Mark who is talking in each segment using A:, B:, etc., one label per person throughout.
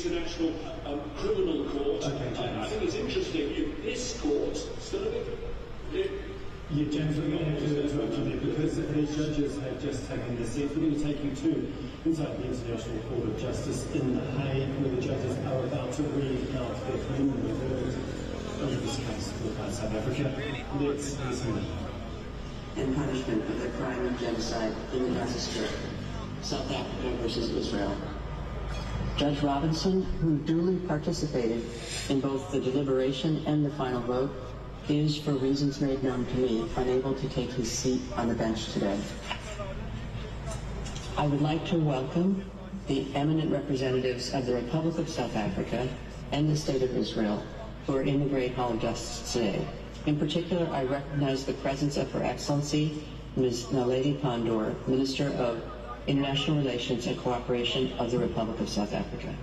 A: International Criminal Court. I think it's interesting. This court still a bit.
B: You gently have to interrupt me because these judges have just taken the seat. We're going to take you to inside the International Court of Justice in The Hague, where the judges are about to read out their preliminary verdict over this case by South Africa. Let's listen.
C: And punishment of the crime of genocide in the Gaza Strip, South Africa versus Israel. Judge Robinson, who duly participated in both the deliberation and the final vote, is, for reasons made known to me, unable to take his seat on the bench today. I would like to welcome the eminent representatives of the Republic of South Africa and the State of Israel who are in the Great Hall of Justice today. In particular, I recognize the presence of Her Excellency, Ms. Naledi Pandor, Minister of International Relations and Cooperation of the Republic of South Africa.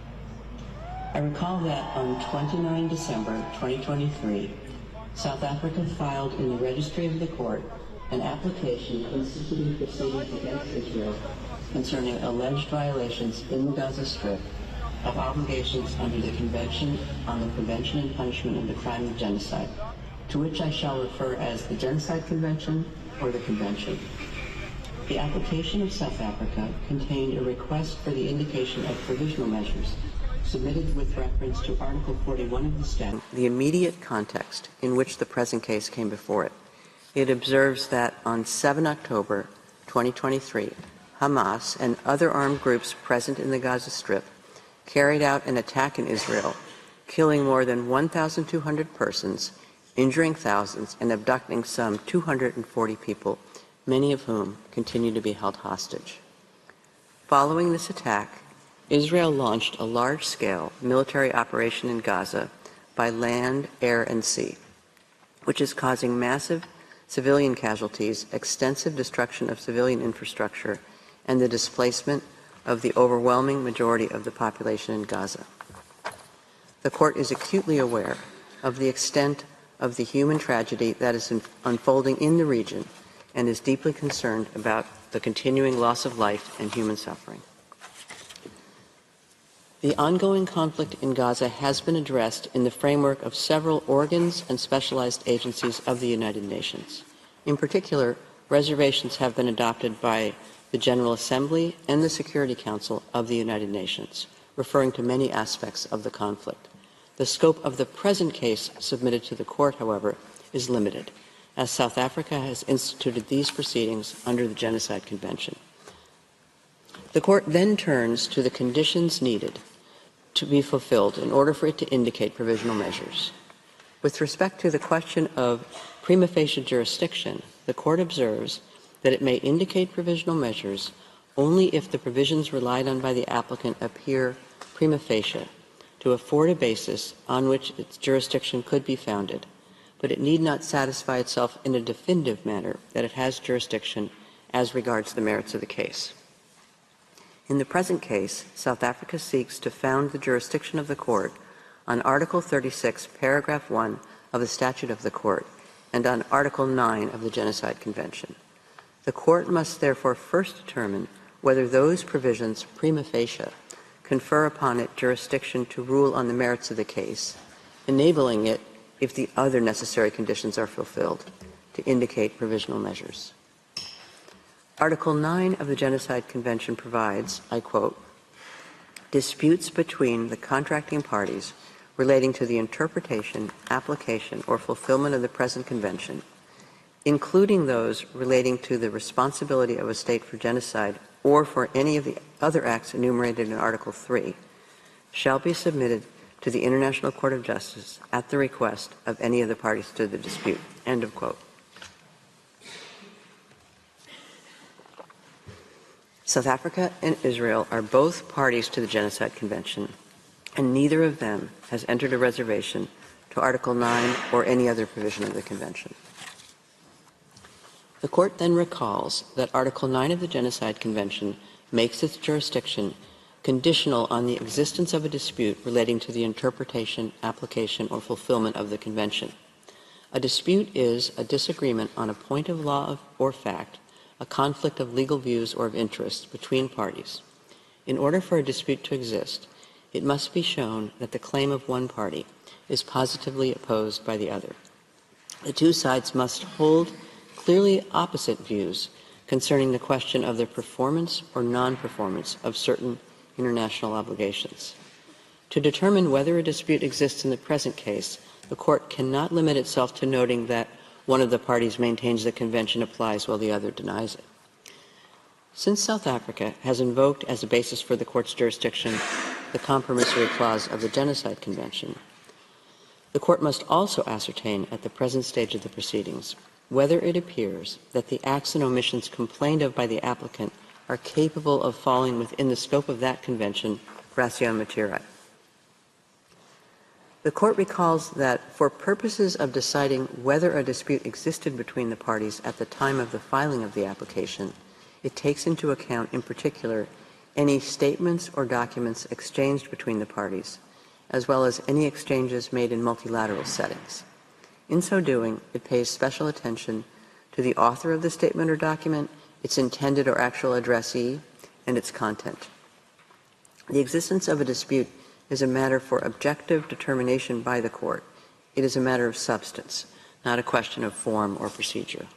C: I recall that on 29 December 2023, South Africa filed in the registry of the court an application instituting proceedings against Israel concerning alleged violations in the Gaza Strip of obligations under the Convention on the Prevention and Punishment of the Crime of Genocide, to which I shall refer as the Genocide Convention or the Convention. The application of South Africa contained a request for the indication of provisional measures submitted with reference to Article 41 of the statute.
D: The immediate context in which the present case came before it. It observes that on 7 October 2023, Hamas and other armed groups present in the Gaza Strip carried out an attack in Israel, killing more than 1,200 persons, injuring thousands, and abducting some 240 people, many of whom continue to be held hostage. Following this attack, Israel launched a large-scale military operation in Gaza by land, air, and sea, which is causing massive civilian casualties, extensive destruction of civilian infrastructure, and the displacement of the overwhelming majority of the population in Gaza. The court is acutely aware of the extent of the human tragedy that is unfolding in the region and is deeply concerned about the continuing loss of life and human suffering. The ongoing conflict in Gaza has been addressed in the framework of several organs and specialized agencies of the United Nations. In particular, reservations have been adopted by the General Assembly, and the Security Council of the United Nations, referring to many aspects of the conflict. The scope of the present case submitted to the court, however, is limited, as South Africa has instituted these proceedings under the Genocide Convention. The court then turns to the conditions needed to be fulfilled in order for it to indicate provisional measures. With respect to the question of prima facie jurisdiction, the court observes that it may indicate provisional measures only if the provisions relied on by the applicant appear prima facie to afford a basis on which its jurisdiction could be founded, but it need not satisfy itself in a definitive manner that it has jurisdiction as regards the merits of the case. In the present case, South Africa seeks to found the jurisdiction of the court on Article 36, Paragraph 1 of the Statute of the Court and on Article 9 of the Genocide Convention. The court must therefore first determine whether those provisions prima facie confer upon it jurisdiction to rule on the merits of the case, enabling it, if the other necessary conditions are fulfilled, to indicate provisional measures. Article 9 of the Genocide Convention provides, I quote, "Disputes between the contracting parties relating to the interpretation, application, or fulfillment of the present convention, including those relating to the responsibility of a state for genocide or for any of the other acts enumerated in Article 3, shall be submitted to the International Court of Justice at the request of any of the parties to the dispute." End of quote. South Africa and Israel are both parties to the Genocide Convention, and neither of them has entered a reservation to Article 9 or any other provision of the Convention. The court then recalls that Article 9 of the Genocide Convention makes its jurisdiction conditional on the existence of a dispute relating to the interpretation, application, or fulfillment of the Convention. A dispute is a disagreement on a point of law or fact, a conflict of legal views or of interest between parties. In order for a dispute to exist, it must be shown that the claim of one party is positively opposed by the other. The two sides must hold clearly opposite views concerning the question of the performance or non-performance of certain international obligations. To determine whether a dispute exists in the present case, the court cannot limit itself to noting that one of the parties maintains the convention applies while the other denies it. Since South Africa has invoked as a basis for the court's jurisdiction the compromissory clause of the Genocide Convention, the court must also ascertain at the present stage of the proceedings whether it appears that the acts and omissions complained of by the applicant are capable of falling within the scope of that convention, ratio materiae. The court recalls that for purposes of deciding whether a dispute existed between the parties at the time of the filing of the application, it takes into account, in particular, any statements or documents exchanged between the parties, as well as any exchanges made in multilateral settings. In so doing, it pays special attention to the author of the statement or document, its intended or actual addressee, and its content. The existence of a dispute is a matter for objective determination by the court. It is a matter of substance, not a question of form or procedure.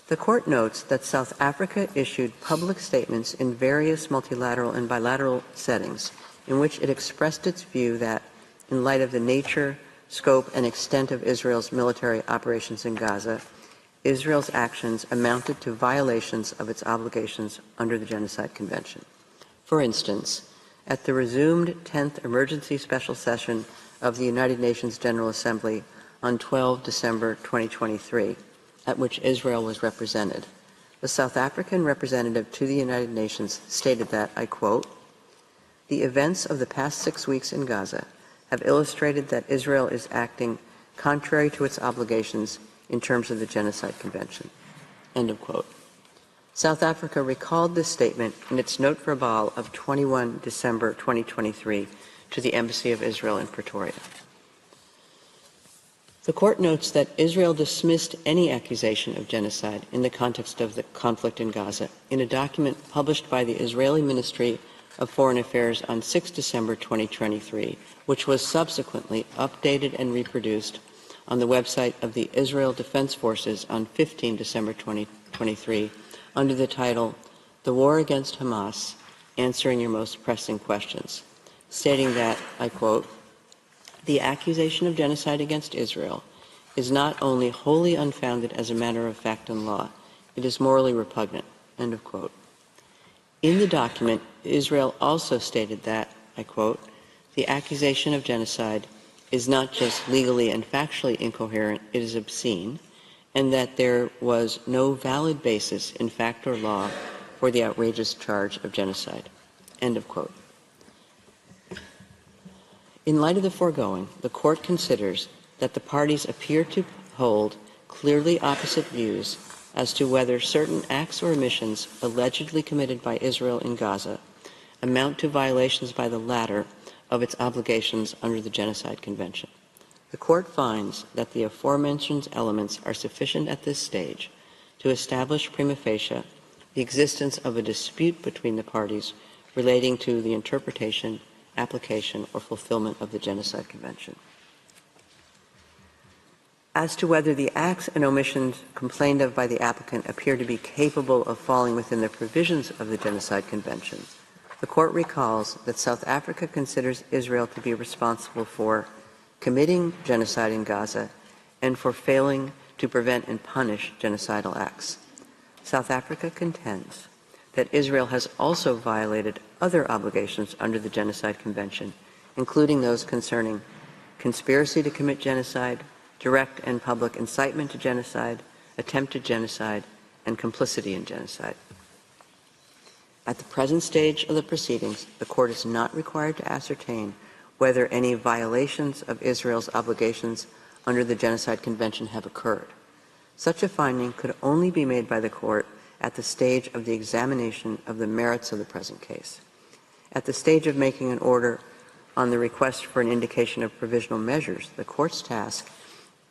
D: The court notes that South Africa issued public statements in various multilateral and bilateral settings in which it expressed its view that, in light of the nature, scope, and extent of Israel's military operations in Gaza, Israel's actions amounted to violations of its obligations under the Genocide Convention. For instance, at the resumed 10th Emergency Special Session of the United Nations General Assembly on 12 December 2023, at which Israel was represented, the South African representative to the United Nations stated that, I quote, "The events of the past 6 weeks in Gaza have illustrated that Israel is acting contrary to its obligations in terms of the Genocide Convention." End of quote. South Africa recalled this statement in its note verbal of 21 December 2023 to the Embassy of Israel in Pretoria. The court notes that Israel dismissed any accusation of genocide in the context of the conflict in Gaza in a document published by the Israeli Ministry of Foreign Affairs on 6 December 2023, which was subsequently updated and reproduced on the website of the Israel Defense Forces on 15 December 2023 under the title, "The War Against Hamas, Answering Your Most Pressing Questions," stating that, I quote, "The accusation of genocide against Israel is not only wholly unfounded as a matter of fact and law, it is morally repugnant," end of quote. In the document, Israel also stated that, I quote, "The accusation of genocide is not just legally and factually incoherent, it is obscene, and that there was no valid basis in fact or law for the outrageous charge of genocide," end of quote. In light of the foregoing, the Court considers that the parties appear to hold clearly opposite views as to whether certain acts or omissions allegedly committed by Israel in Gaza amount to violations by the latter of its obligations under the Genocide Convention. The Court finds that the aforementioned elements are sufficient at this stage to establish prima facie the existence of a dispute between the parties relating to the interpretation, application, or fulfillment of the Genocide Convention. As to whether the acts and omissions complained of by the applicant appear to be capable of falling within the provisions of the Genocide Convention, the Court recalls that South Africa considers Israel to be responsible for committing genocide in Gaza and for failing to prevent and punish genocidal acts. South Africa contends that Israel has also violated other obligations under the Genocide Convention, including those concerning conspiracy to commit genocide, direct and public incitement to genocide, attempted genocide, and complicity in genocide. At the present stage of the proceedings, the Court is not required to ascertain whether any violations of Israel's obligations under the Genocide Convention have occurred. Such a finding could only be made by the Court at the stage of the examination of the merits of the present case. At the stage of making an order on the request for an indication of provisional measures, the Court's task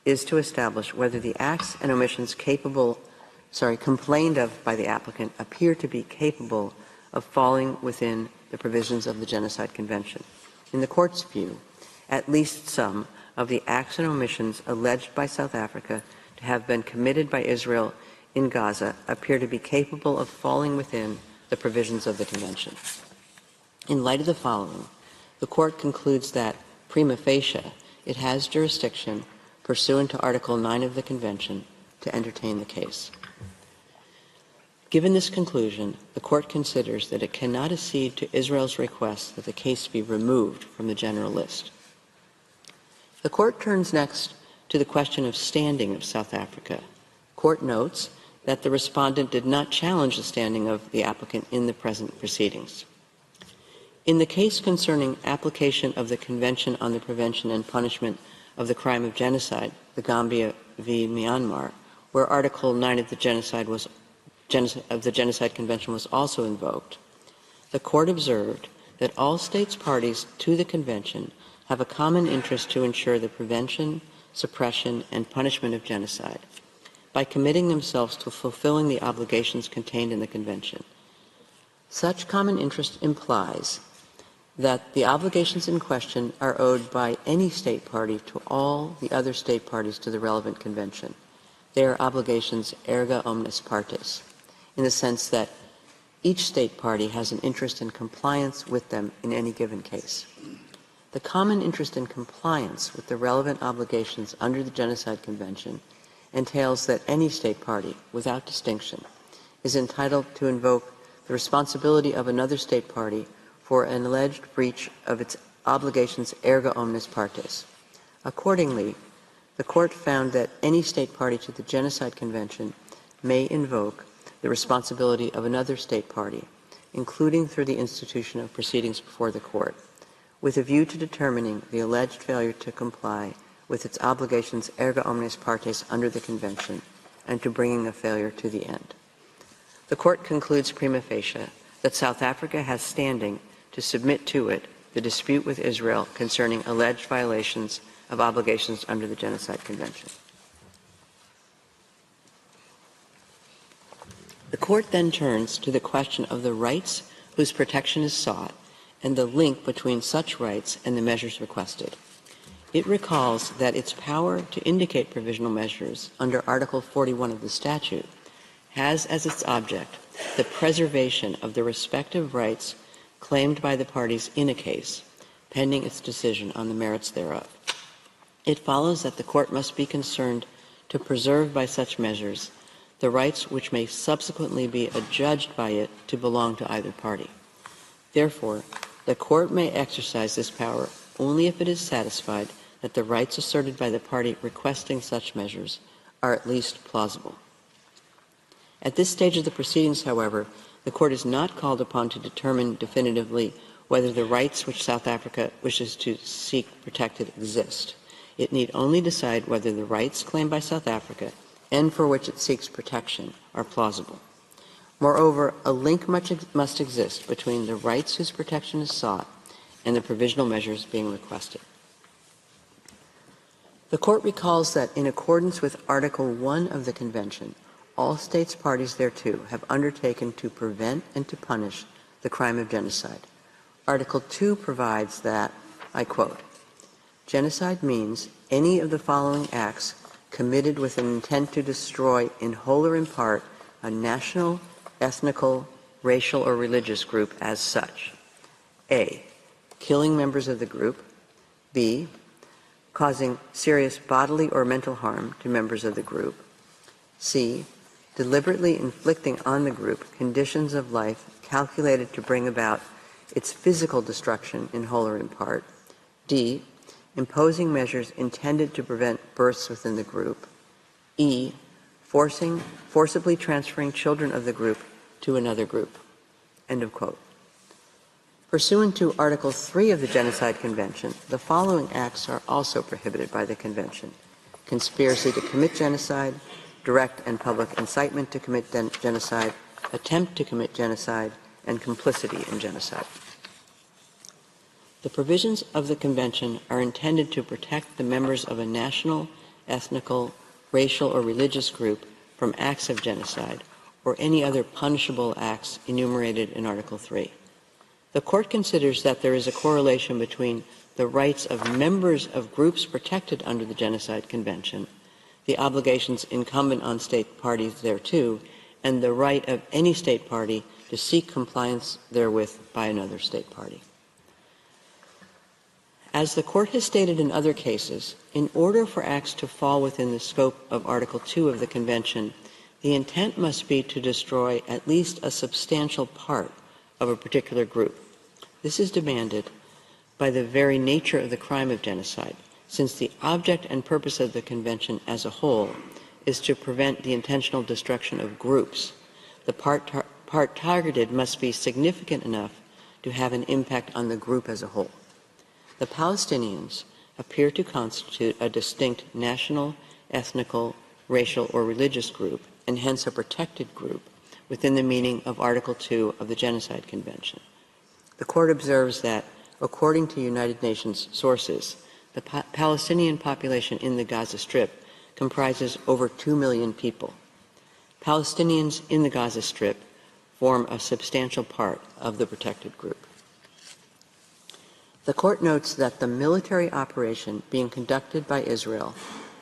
D: is to establish whether the acts and omissions complained of by the applicant appear to be capable of falling within the provisions of the Genocide Convention. In the Court's view, at least some of the acts and omissions alleged by South Africa to have been committed by Israel in Gaza appear to be capable of falling within the provisions of the Convention. In light of the following, the Court concludes that, prima facie, it has jurisdiction pursuant to Article 9 of the Convention to entertain the case. Given this conclusion, the Court considers that it cannot accede to Israel's request that the case be removed from the general list. The Court turns next to the question of standing of South Africa. Court notes that the respondent did not challenge the standing of the applicant in the present proceedings. In the case concerning application of the Convention on the Prevention and Punishment of the Crime of Genocide, the Gambia v. Myanmar, where Article 9 of the Genocide Convention was also invoked, the Court observed that all states parties to the Convention have a common interest to ensure the prevention, suppression, and punishment of genocide by committing themselves to fulfilling the obligations contained in the Convention. Such common interest implies that the obligations in question are owed by any state party to all the other state parties to the relevant convention. They are obligations erga omnes partes, in the sense that each state party has an interest in compliance with them in any given case. The common interest in compliance with the relevant obligations under the Genocide Convention entails that any state party, without distinction, is entitled to invoke the responsibility of another state party for an alleged breach of its obligations erga omnes partes. Accordingly, the Court found that any state party to the Genocide Convention may invoke the responsibility of another state party, including through the institution of proceedings before the Court, with a view to determining the alleged failure to comply with its obligations erga omnes partes under the Convention and to bringing a failure to the end. The Court concludes prima facie that South Africa has standing to submit to it the dispute with Israel concerning alleged violations of obligations under the Genocide Convention. The Court then turns to the question of the rights whose protection is sought and the link between such rights and the measures requested. It recalls that its power to indicate provisional measures under Article 41 of the statute has as its object the preservation of the respective rights claimed by the parties in a case, pending its decision on the merits thereof. It follows that the court must be concerned to preserve by such measures the rights which may subsequently be adjudged by it to belong to either party. Therefore, the court may exercise this power only if it is satisfied that the rights asserted by the party requesting such measures are at least plausible. At this stage of the proceedings, however, the court is not called upon to determine definitively whether the rights which South Africa wishes to seek protected exist. It need only decide whether the rights claimed by South Africa and for which it seeks protection are plausible. Moreover, a link must exist between the rights whose protection is sought and the provisional measures being requested. The court recalls that in accordance with Article 1 of the Convention, all states parties thereto have undertaken to prevent and to punish the crime of genocide. Article 2 provides that, I quote, "Genocide means any of the following acts committed with an intent to destroy in whole or in part a national, ethnical, racial, or religious group as such. A, killing members of the group. B, causing serious bodily or mental harm to members of the group. C, deliberately inflicting on the group conditions of life calculated to bring about its physical destruction in whole or in part. D, imposing measures intended to prevent births within the group. E, forcibly transferring children of the group to another group." End of quote. Pursuant to Article 3 of the Genocide Convention, the following acts are also prohibited by the Convention: conspiracy to commit genocide, direct and public incitement to commit genocide, attempt to commit genocide, and complicity in genocide. The provisions of the Convention are intended to protect the members of a national, ethnical, racial, or religious group from acts of genocide or any other punishable acts enumerated in Article 3. The Court considers that there is a correlation between the rights of members of groups protected under the Genocide Convention, the obligations incumbent on state parties thereto, and the right of any state party to seek compliance therewith by another state party. As the Court has stated in other cases, in order for acts to fall within the scope of Article 2 of the Convention, the intent must be to destroy at least a substantial part of a particular group. This is demanded by the very nature of the crime of genocide, since the object and purpose of the Convention as a whole is to prevent the intentional destruction of groups. The part targeted must be significant enough to have an impact on the group as a whole. The Palestinians appear to constitute a distinct national, ethnical, racial, or religious group, and hence a protected group within the meaning of Article 2 of the Genocide Convention. The Court observes that, according to United Nations sources, the Palestinian population in the Gaza Strip comprises over 2 million people. Palestinians in the Gaza Strip form a substantial part of the protected group. The Court notes that the military operation being conducted by Israel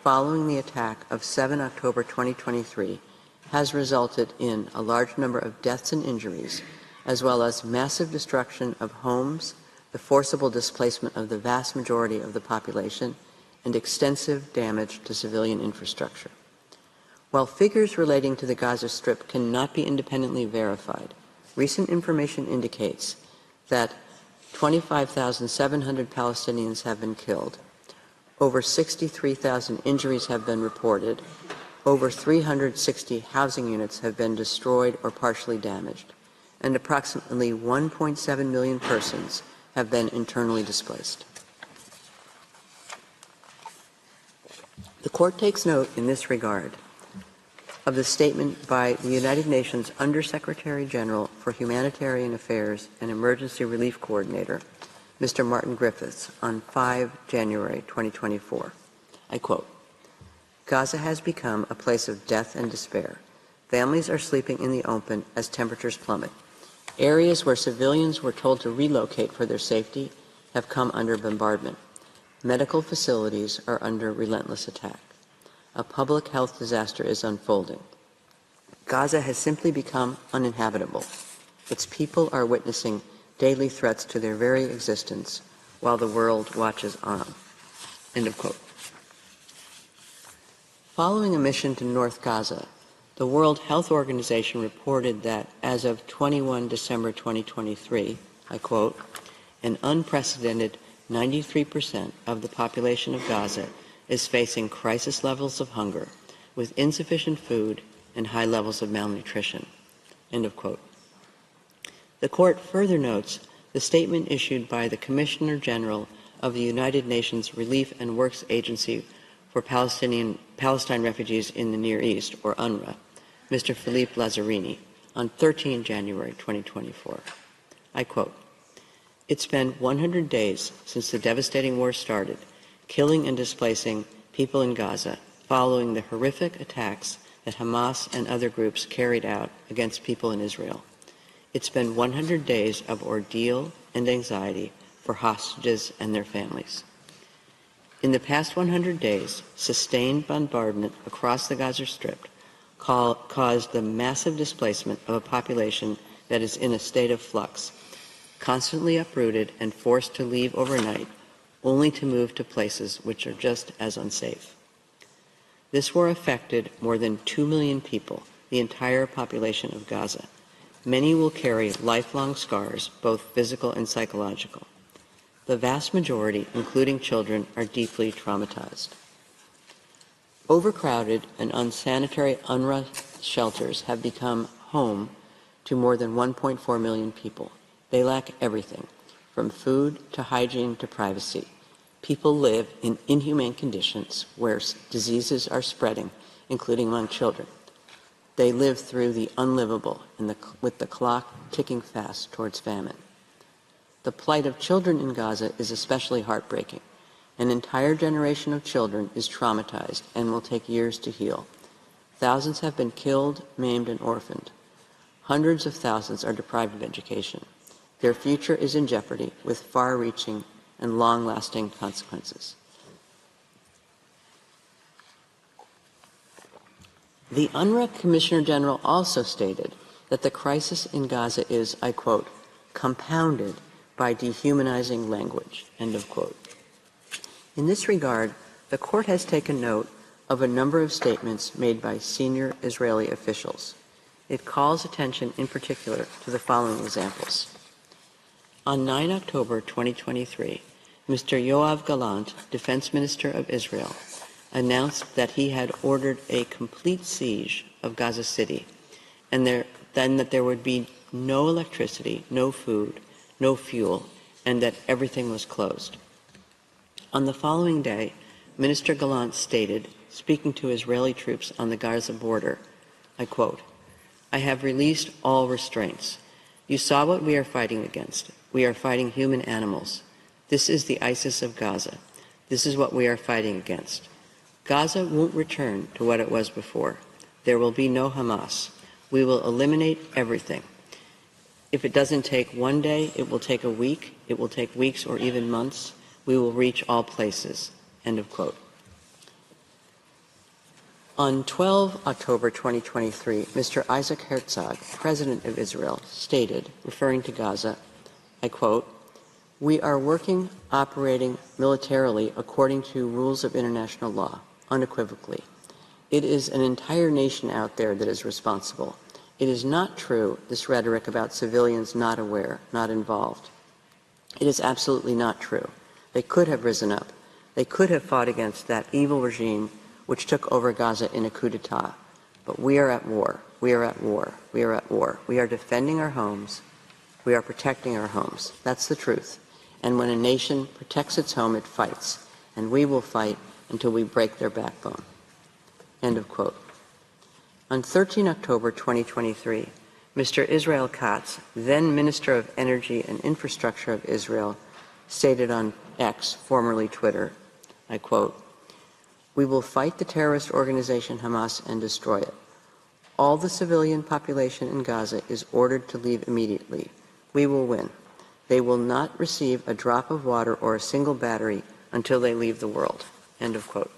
D: following the attack of 7 October 2023 has resulted in a large number of deaths and injuries, as well as massive destruction of homes, the forcible displacement of the vast majority of the population, and extensive damage to civilian infrastructure. While figures relating to the Gaza Strip cannot be independently verified, recent information indicates that 25,700 Palestinians have been killed, over 63,000 injuries have been reported, over 360 housing units have been destroyed or partially damaged, and approximately 1.7 million persons have been internally displaced. The Court takes note in this regard of the statement by the United Nations Under-Secretary General for Humanitarian Affairs and Emergency Relief Coordinator, Mr. Martin Griffiths, on 5 January 2024. I quote, "Gaza has become a place of death and despair. Families are sleeping in the open as temperatures plummet. Areas where civilians were told to relocate for their safety have come under bombardment. Medical facilities are under relentless attack. A public health disaster is unfolding. Gaza has simply become uninhabitable. Its people are witnessing daily threats to their very existence while the world watches on." End of quote. Following a mission to North Gaza, the World Health Organization reported that as of 21 December 2023, I quote, "an unprecedented 93% of the population of Gaza is facing crisis levels of hunger, with insufficient food and high levels of malnutrition." End of quote. The court further notes the statement issued by the Commissioner General of the United Nations Relief and Works Agency for Palestine Refugees in the Near East, or UNRWA, Mr. Philippe Lazzarini, on 13 January 2024. I quote, "It's been 100 days since the devastating war started, killing and displacing people in Gaza following the horrific attacks that Hamas and other groups carried out against people in Israel. It's been 100 days of ordeal and anxiety for hostages and their families. In the past 100 days, sustained bombardment across the Gaza Strip caused the massive displacement of a population that is in a state of flux, constantly uprooted and forced to leave overnight, only to move to places which are just as unsafe. This war affected more than 2 million people, the entire population of Gaza. Many will carry lifelong scars, both physical and psychological. The vast majority, including children, are deeply traumatized. Overcrowded and unsanitary UNRWA shelters have become home to more than 1.4 million people. They lack everything, from food to hygiene to privacy. People live in inhumane conditions where diseases are spreading, including among children. They live through the unlivable with the clock ticking fast towards famine. The plight of children in Gaza is especially heartbreaking. An entire generation of children is traumatized and will take years to heal. Thousands have been killed, maimed, and orphaned. Hundreds of thousands are deprived of education. Their future is in jeopardy with far-reaching and long-lasting consequences. The UNRWA Commissioner General also stated that the crisis in Gaza is, I quote, "compounded by dehumanizing language," end of quote. In this regard, the court has taken note of a number of statements made by senior Israeli officials. It calls attention in particular to the following examples. On 9 October 2023, Mr. Yoav Gallant, Defense Minister of Israel, announced that he had ordered a complete siege of Gaza City, and that there would be no electricity, no food, no fuel, and that everything was closed. On the following day, Minister Gallant stated, speaking to Israeli troops on the Gaza border, I quote, "I have released all restraints. You saw what we are fighting against. We are fighting human animals. This is the ISIS of Gaza. This is what we are fighting against. Gaza won't return to what it was before. There will be no Hamas. We will eliminate everything. If it doesn't take one day, it will take a week. It will take weeks or even months. We will reach all places." End of quote. On 12 October 2023, Mr. Isaac Herzog, President of Israel, stated, referring to Gaza, I quote, "We are working, operating militarily according to rules of international law, unequivocally. It is an entire nation out there that is responsible. It is not true, this rhetoric about civilians not aware, not involved. It is absolutely not true. They could have risen up. They could have fought against that evil regime which took over Gaza in a coup d'etat. But we are at war. We are at war. We are at war. We are defending our homes. We are protecting our homes. That's the truth. And when a nation protects its home, it fights. And we will fight until we break their backbone." End of quote. On 13 October 2023, Mr. Israel Katz, then Minister of Energy and Infrastructure of Israel, stated on X, formerly Twitter, I quote, "We will fight the terrorist organization Hamas and destroy it. All the civilian population in Gaza is ordered to leave immediately. We will win. They will not receive a drop of water or a single battery until they leave the world." End of quote.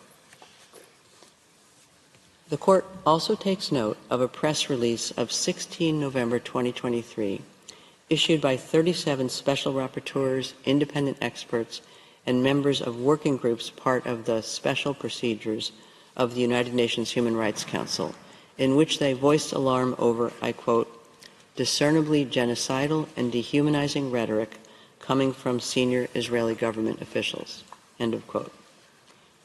D: The Court also takes note of a press release of 16 November 2023 issued by 37 special rapporteurs, independent experts, and members of working groups part of the special procedures of the United Nations Human Rights Council, in which they voiced alarm over, I quote, discernibly genocidal and dehumanizing rhetoric coming from senior Israeli government officials, end of quote.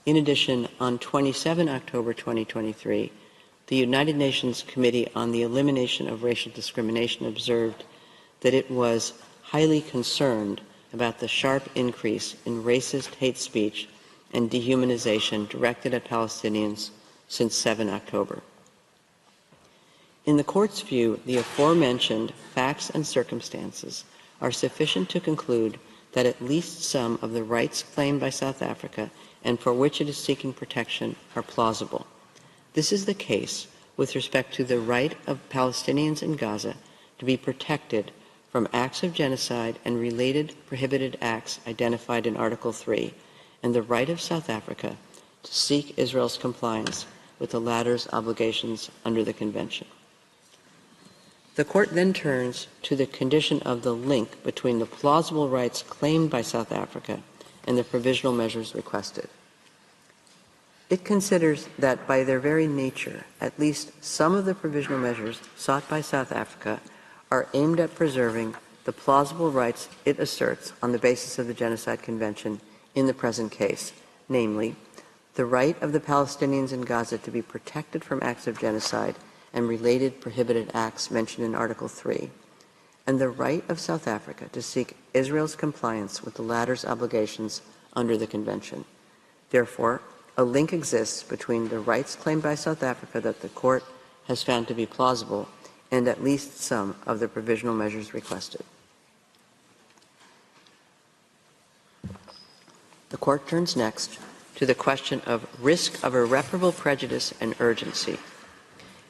D: In addition, on 27 October 2023, the United Nations Committee on the Elimination of Racial Discrimination observed that it was highly concerned about the sharp increase in racist hate speech and dehumanization directed at Palestinians since 7 October. In the Court's view, the aforementioned facts and circumstances are sufficient to conclude that at least some of the rights claimed by South Africa and for which it is seeking protection are plausible. This is the case with respect to the right of Palestinians in Gaza to be protected from acts of genocide and related prohibited acts identified in Article 3, and the right of South Africa to seek Israel's compliance with the latter's obligations under the Convention. The Court then turns to the condition of the link between the plausible rights claimed by South Africa and the provisional measures requested. It considers that by their very nature, at least some of the provisional measures sought by South Africa are aimed at preserving the plausible rights it asserts on the basis of the Genocide Convention in the present case, namely, the right of the Palestinians in Gaza to be protected from acts of genocide and related prohibited acts mentioned in Article 3, and the right of South Africa to seek Israel's compliance with the latter's obligations under the Convention. Therefore, a link exists between the rights claimed by South Africa that the Court has found to be plausible and at least some of the provisional measures requested. The Court turns next to the question of risk of irreparable prejudice and urgency.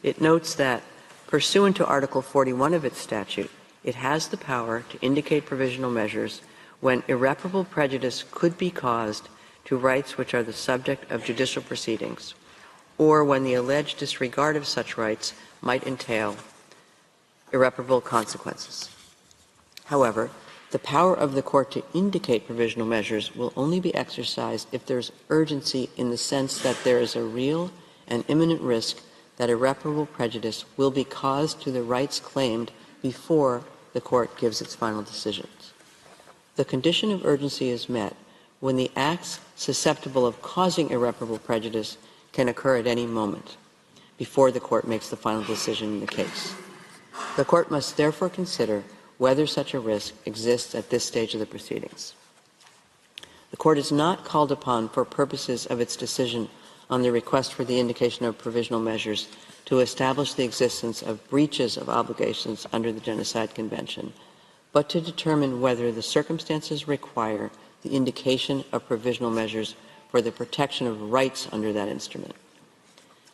D: It notes that, pursuant to Article 41 of its statute, it has the power to indicate provisional measures when irreparable prejudice could be caused to rights which are the subject of judicial proceedings, or when the alleged disregard of such rights might entail irreparable consequences. However, the power of the Court to indicate provisional measures will only be exercised if there is urgency in the sense that there is a real and imminent risk that irreparable prejudice will be caused to the rights claimed before the Court gives its final decisions. The condition of urgency is met when the acts susceptible of causing irreparable prejudice can occur at any moment before the Court makes the final decision in the case. The Court must therefore consider whether such a risk exists at this stage of the proceedings. The Court is not called upon for purposes of its decision on the request for the indication of provisional measures to establish the existence of breaches of obligations under the Genocide Convention, but to determine whether the circumstances require the indication of provisional measures for the protection of rights under that instrument.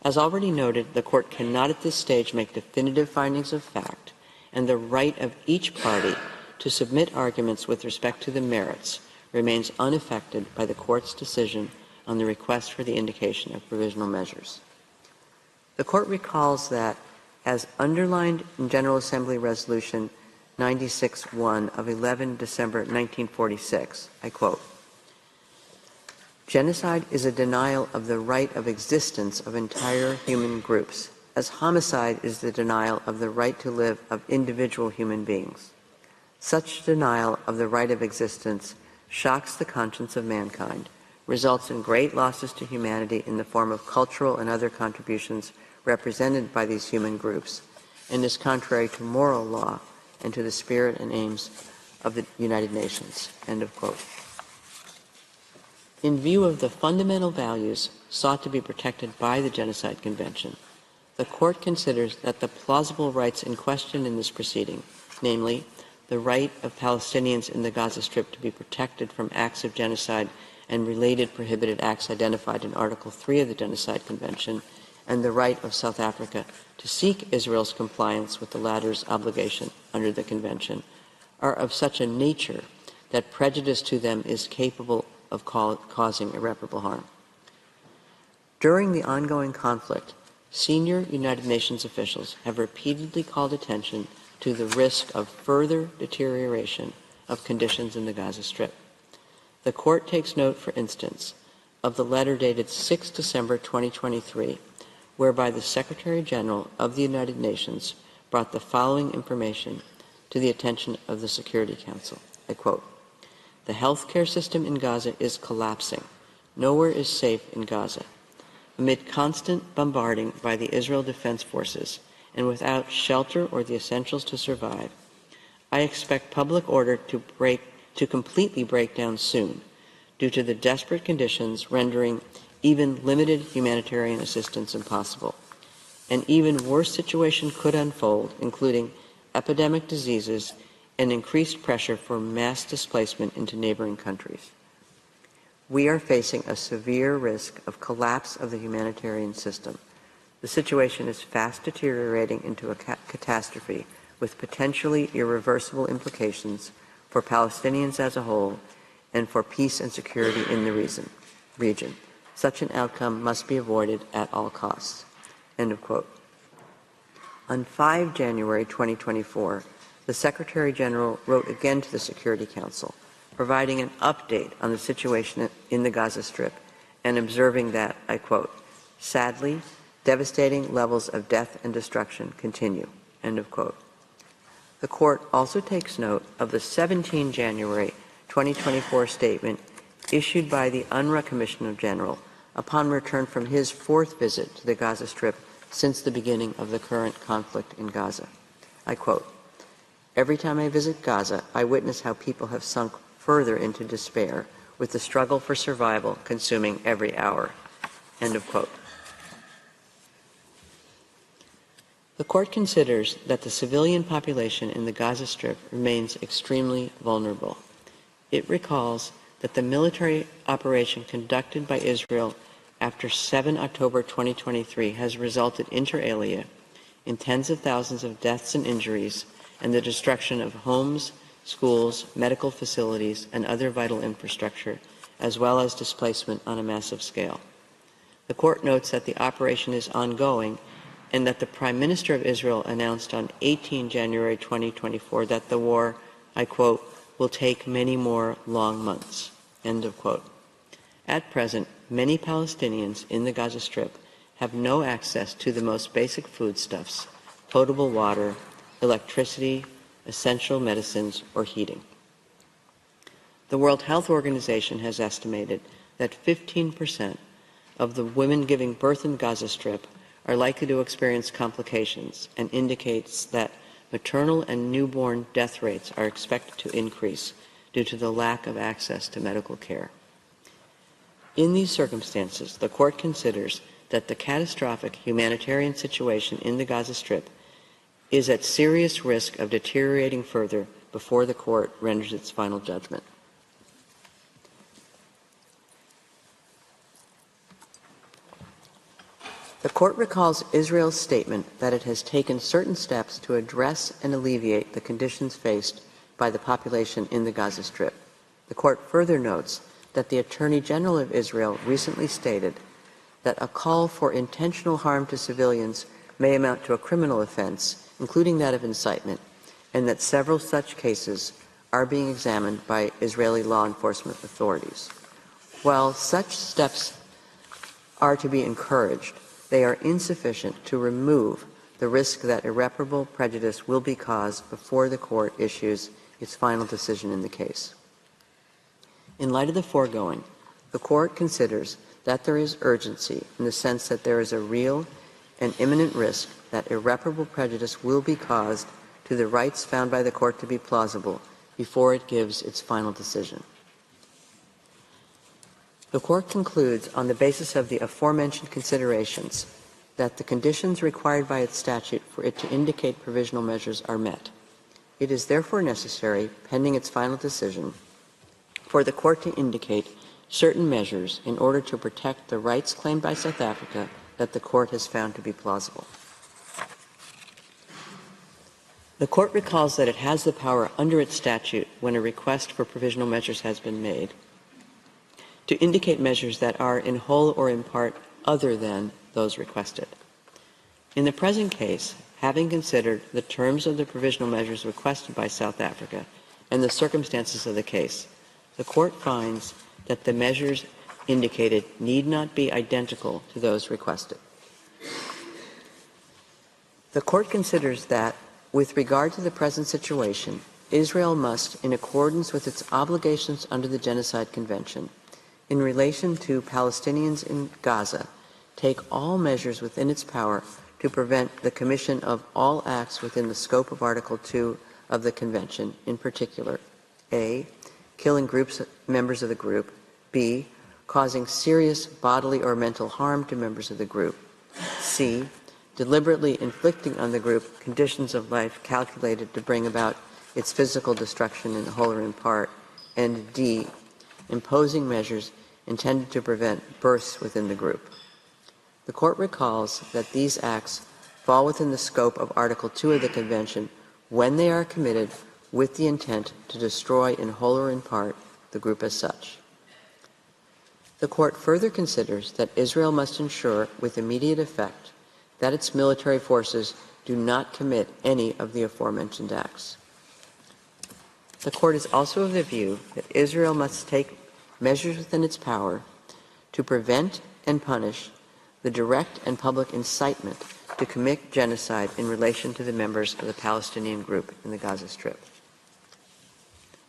D: As already noted, the Court cannot at this stage make definitive findings of fact, and the right of each party to submit arguments with respect to the merits remains unaffected by the Court's decision on the request for the indication of provisional measures. The Court recalls that, as underlined in General Assembly Resolution 96-1 of 11 December 1946, I quote, "Genocide is a denial of the right of existence of entire human groups, as homicide is the denial of the right to live of individual human beings. Such denial of the right of existence shocks the conscience of mankind, results in great losses to humanity in the form of cultural and other contributions represented by these human groups, and is contrary to moral law and to the spirit and aims of the United Nations." End of quote. In view of the fundamental values sought to be protected by the Genocide Convention, the Court considers that the plausible rights in question in this proceeding, namely, the right of Palestinians in the Gaza Strip to be protected from acts of genocide and related prohibited acts identified in Article 3 of the Genocide Convention, and the right of South Africa to seek Israel's compliance with the latter's obligation under the Convention, are of such a nature that prejudice to them is capable of causing irreparable harm. During the ongoing conflict, Senior United Nations officials have repeatedly called attention to the risk of further deterioration of conditions in the Gaza Strip. The Court takes note, for instance, of the letter dated 6 December 2023, whereby the Secretary General of the United Nations brought the following information to the attention of the Security Council. I quote, "The healthcare system in Gaza is collapsing. Nowhere is safe in Gaza. Amid constant bombarding by the Israel Defense Forces and without shelter or the essentials to survive, I expect public order to completely break down soon due to the desperate conditions rendering even limited humanitarian assistance impossible. An even worse situation could unfold, including epidemic diseases and increased pressure for mass displacement into neighboring countries. We are facing a severe risk of collapse of the humanitarian system. The situation is fast deteriorating into a catastrophe with potentially irreversible implications for Palestinians as a whole and for peace and security in the region. Such an outcome must be avoided at all costs." End of quote. On 5 January 2024, the Secretary General wrote again to the Security Council, providing an update on the situation in the Gaza Strip and observing that, I quote, "Sadly, devastating levels of death and destruction continue." End of quote. The Court also takes note of the 17 January 2024 statement issued by the UNRWA Commissioner General upon return from his 4th visit to the Gaza Strip since the beginning of the current conflict in Gaza. I quote, "Every time I visit Gaza, I witness how people have sunk further into despair, with the struggle for survival consuming every hour." End of quote. The Court considers that the civilian population in the Gaza Strip remains extremely vulnerable. It recalls that the military operation conducted by Israel after 7 October 2023 has resulted inter alia in tens of thousands of deaths and injuries and the destruction of homes, schools, medical facilities, and other vital infrastructure, as well as displacement on a massive scale. The Court notes that the operation is ongoing and that the Prime Minister of Israel announced on 18 January 2024 that the war, I quote, "will take many more long months." End of quote. At present, many Palestinians in the Gaza Strip have no access to the most basic foodstuffs, potable water, electricity, essential medicines, or heating. The World Health Organization has estimated that 15% of the women giving birth in Gaza Strip are likely to experience complications and indicates that maternal and newborn death rates are expected to increase due to the lack of access to medical care. In these circumstances, the Court considers that the catastrophic humanitarian situation in the Gaza Strip is at serious risk of deteriorating further before the Court renders its final judgment. The Court recalls Israel's statement that it has taken certain steps to address and alleviate the conditions faced by the population in the Gaza Strip. The Court further notes that the Attorney General of Israel recently stated that a call for intentional harm to civilians may amount to a criminal offense, including that of incitement, and that several such cases are being examined by Israeli law enforcement authorities. While such steps are to be encouraged, they are insufficient to remove the risk that irreparable prejudice will be caused before the Court issues its final decision in the case. In light of the foregoing, the Court considers that there is urgency in the sense that there is a real and imminent risk that irreparable prejudice will be caused to the rights found by the Court to be plausible before it gives its final decision. The Court concludes, on the basis of the aforementioned considerations, that the conditions required by its statute for it to indicate provisional measures are met. It is therefore necessary, pending its final decision, for the Court to indicate certain measures in order to protect the rights claimed by South Africa that the Court has found to be plausible. The Court recalls that it has the power under its statute, when a request for provisional measures has been made, to indicate measures that are in whole or in part other than those requested. In the present case, having considered the terms of the provisional measures requested by South Africa and the circumstances of the case, the Court finds that the measures indicated need not be identical to those requested. The Court considers that, with regard to the present situation, Israel must, in accordance with its obligations under the Genocide Convention, in relation to Palestinians in Gaza, take all measures within its power to prevent the commission of all acts within the scope of Article 2 of the Convention, in particular, A, killing members of the group, B, causing serious bodily or mental harm to members of the group, C, deliberately inflicting on the group conditions of life calculated to bring about its physical destruction in whole or in part, and D, imposing measures intended to prevent births within the group. The Court recalls that these acts fall within the scope of Article 2 of the Convention when they are committed with the intent to destroy in whole or in part the group as such. The Court further considers that Israel must ensure with immediate effect that its military forces do not commit any of the aforementioned acts. The Court is also of the view that Israel must take measures within its power to prevent and punish the direct and public incitement to commit genocide in relation to the members of the Palestinian group in the Gaza Strip.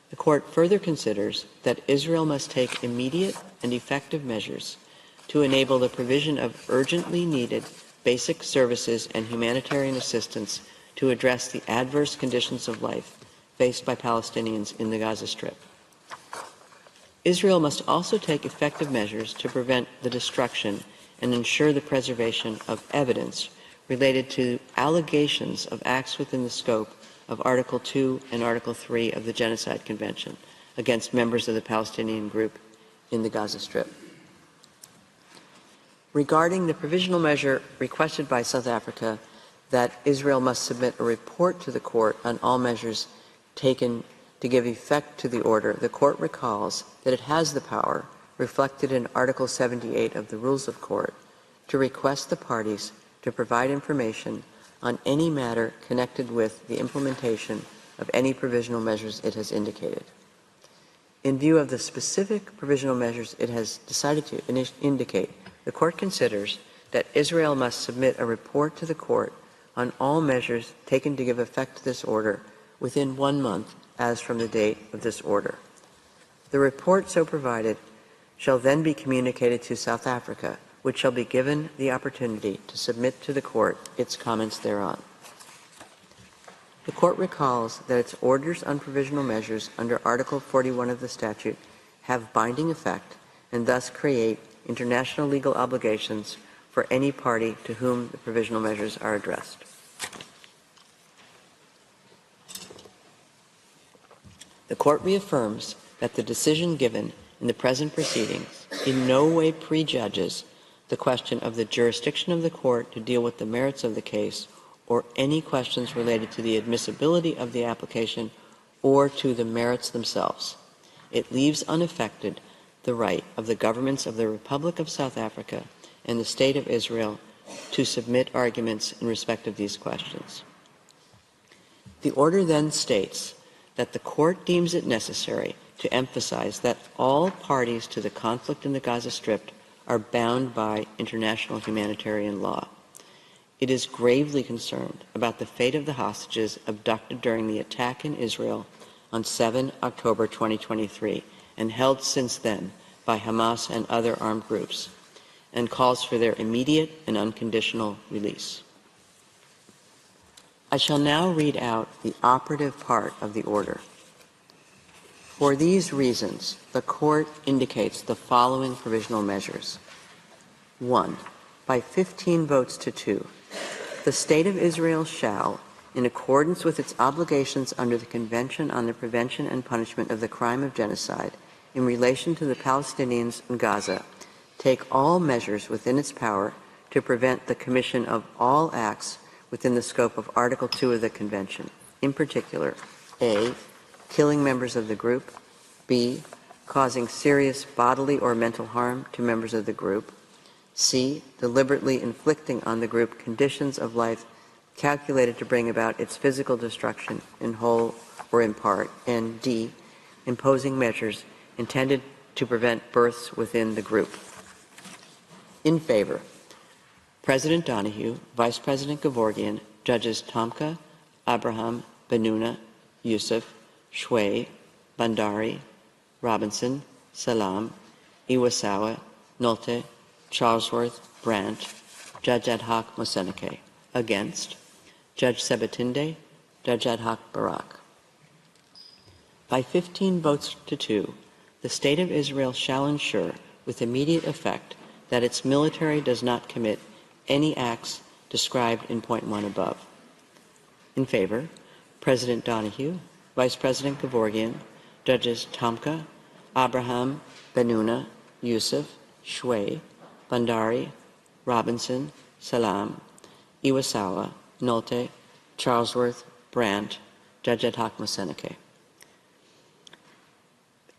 D: The Court further considers that Israel must take immediate and effective measures to enable the provision of urgently needed basic services and humanitarian assistance to address the adverse conditions of life faced by Palestinians in the Gaza Strip. Israel must also take effective measures to prevent the destruction and ensure the preservation of evidence related to allegations of acts within the scope of Article 2 and Article 3 of the Genocide Convention against members of the Palestinian group in the Gaza Strip. Regarding the provisional measure requested by South Africa that Israel must submit a report to the Court on all measures taken to give effect to the order, the Court recalls that it has the power, reflected in Article 78 of the Rules of Court, to request the parties to provide information on any matter connected with the implementation of any provisional measures it has indicated. In view of the specific provisional measures it has decided to indicate, the Court considers that Israel must submit a report to the Court on all measures taken to give effect to this order within 1 month as from the date of this order. The report so provided shall then be communicated to South Africa, which shall be given the opportunity to submit to the Court its comments thereon. The Court recalls that its orders on provisional measures under Article 41 of the statute have binding effect and thus create international legal obligations for any party to whom the provisional measures are addressed. The Court reaffirms that the decision given in the present proceedings in no way prejudges the question of the jurisdiction of the Court to deal with the merits of the case or any questions related to the admissibility of the application or to the merits themselves. It leaves unaffected the right of the governments of the Republic of South Africa and the State of Israel to submit arguments in respect of these questions. The order then states that the Court deems it necessary to emphasize that all parties to the conflict in the Gaza Strip are bound by international humanitarian law. It is gravely concerned about the fate of the hostages abducted during the attack in Israel on 7 October 2023 and held since then by Hamas and other armed groups, and calls for their immediate and unconditional release. I shall now read out the operative part of the order. For these reasons, the Court indicates the following provisional measures. 1. By 15 votes to 2, the State of Israel shall, in accordance with its obligations under the Convention on the Prevention and Punishment of the Crime of Genocide in relation to the Palestinians in Gaza, take all measures within its power to prevent the commission of all acts within the scope of Article 2 of the Convention, in particular, A, killing members of the group, B, causing serious bodily or mental harm to members of the group, C, deliberately inflicting on the group conditions of life calculated to bring about its physical destruction in whole or in part, and D, imposing measures intended to prevent births within the group. In favor, President Donahue, Vice President Gevorgian, Judges Tomka, Abraham, Benuna, Youssef, Shway, Bandari, Robinson, Salam, Iwasawa, Nolte, Charlesworth, Brandt, Judge Ad hoc Moseneke. Against, Judge Sebatinde, Judge Ad hoc Barak. By 15 votes to 2, the State of Israel shall ensure with immediate effect that its military does not commit any acts described in point 1 above. In favor, President Donahue, Vice President Gevorgian, Judges Tomka, Abraham, Benuna, Youssef, Shway, Bandari, Robinson, Salam, Iwasawa, Nolte, Charlesworth, Brandt, Judge Ad hoc Moseneke.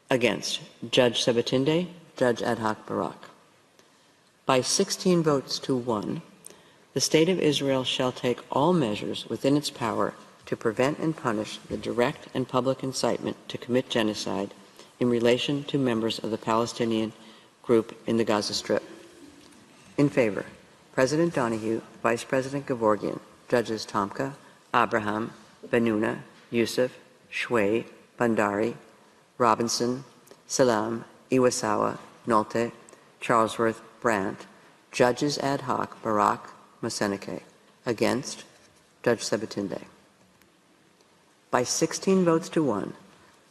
D: Against, Judge Sebatinde, Judge Ad hoc Barak. By 16 votes to 1, the State of Israel shall take all measures within its power to prevent and punish the direct and public incitement to commit genocide in relation to members of the Palestinian group in the Gaza Strip. In favor, President Donahue, Vice President Gevorgian, Judges Tomka, Abraham, Benuna, Youssef, Shway, Bandari, Robinson, Salam, Iwasawa, Nolte, Charlesworth, Brandt, Judges Ad hoc Barak, Moseneke. Against, Judge Sebatinde. By 16 votes to 1,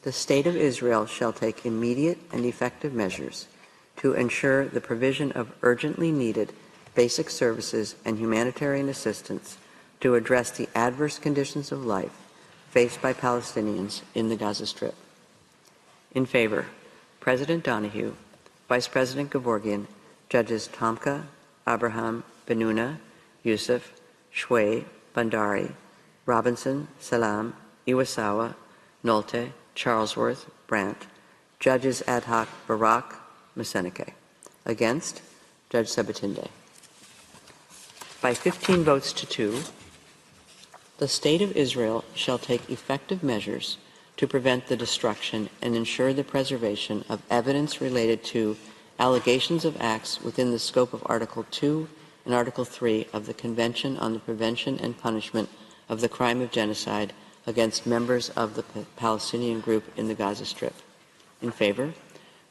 D: the State of Israel shall take immediate and effective measures to ensure the provision of urgently needed basic services and humanitarian assistance to address the adverse conditions of life faced by Palestinians in the Gaza Strip. In favor, President Donahue, Vice President Gevorgian, Judges Tomka, Abraham, Benuna, Youssef, Shway, Bandari, Robinson, Salam, Iwasawa, Nolte, Charlesworth, Brandt, Judges Ad hoc Barak, Moseneke. Against, Judge Sebatinde. By 15 votes to 2, the State of Israel shall take effective measures to prevent the destruction and ensure the preservation of evidence related to allegations of acts within the scope of Article 2 and Article 3 of the Convention on the Prevention and Punishment of the Crime of Genocide against members of the Palestinian group in the Gaza Strip. In favor,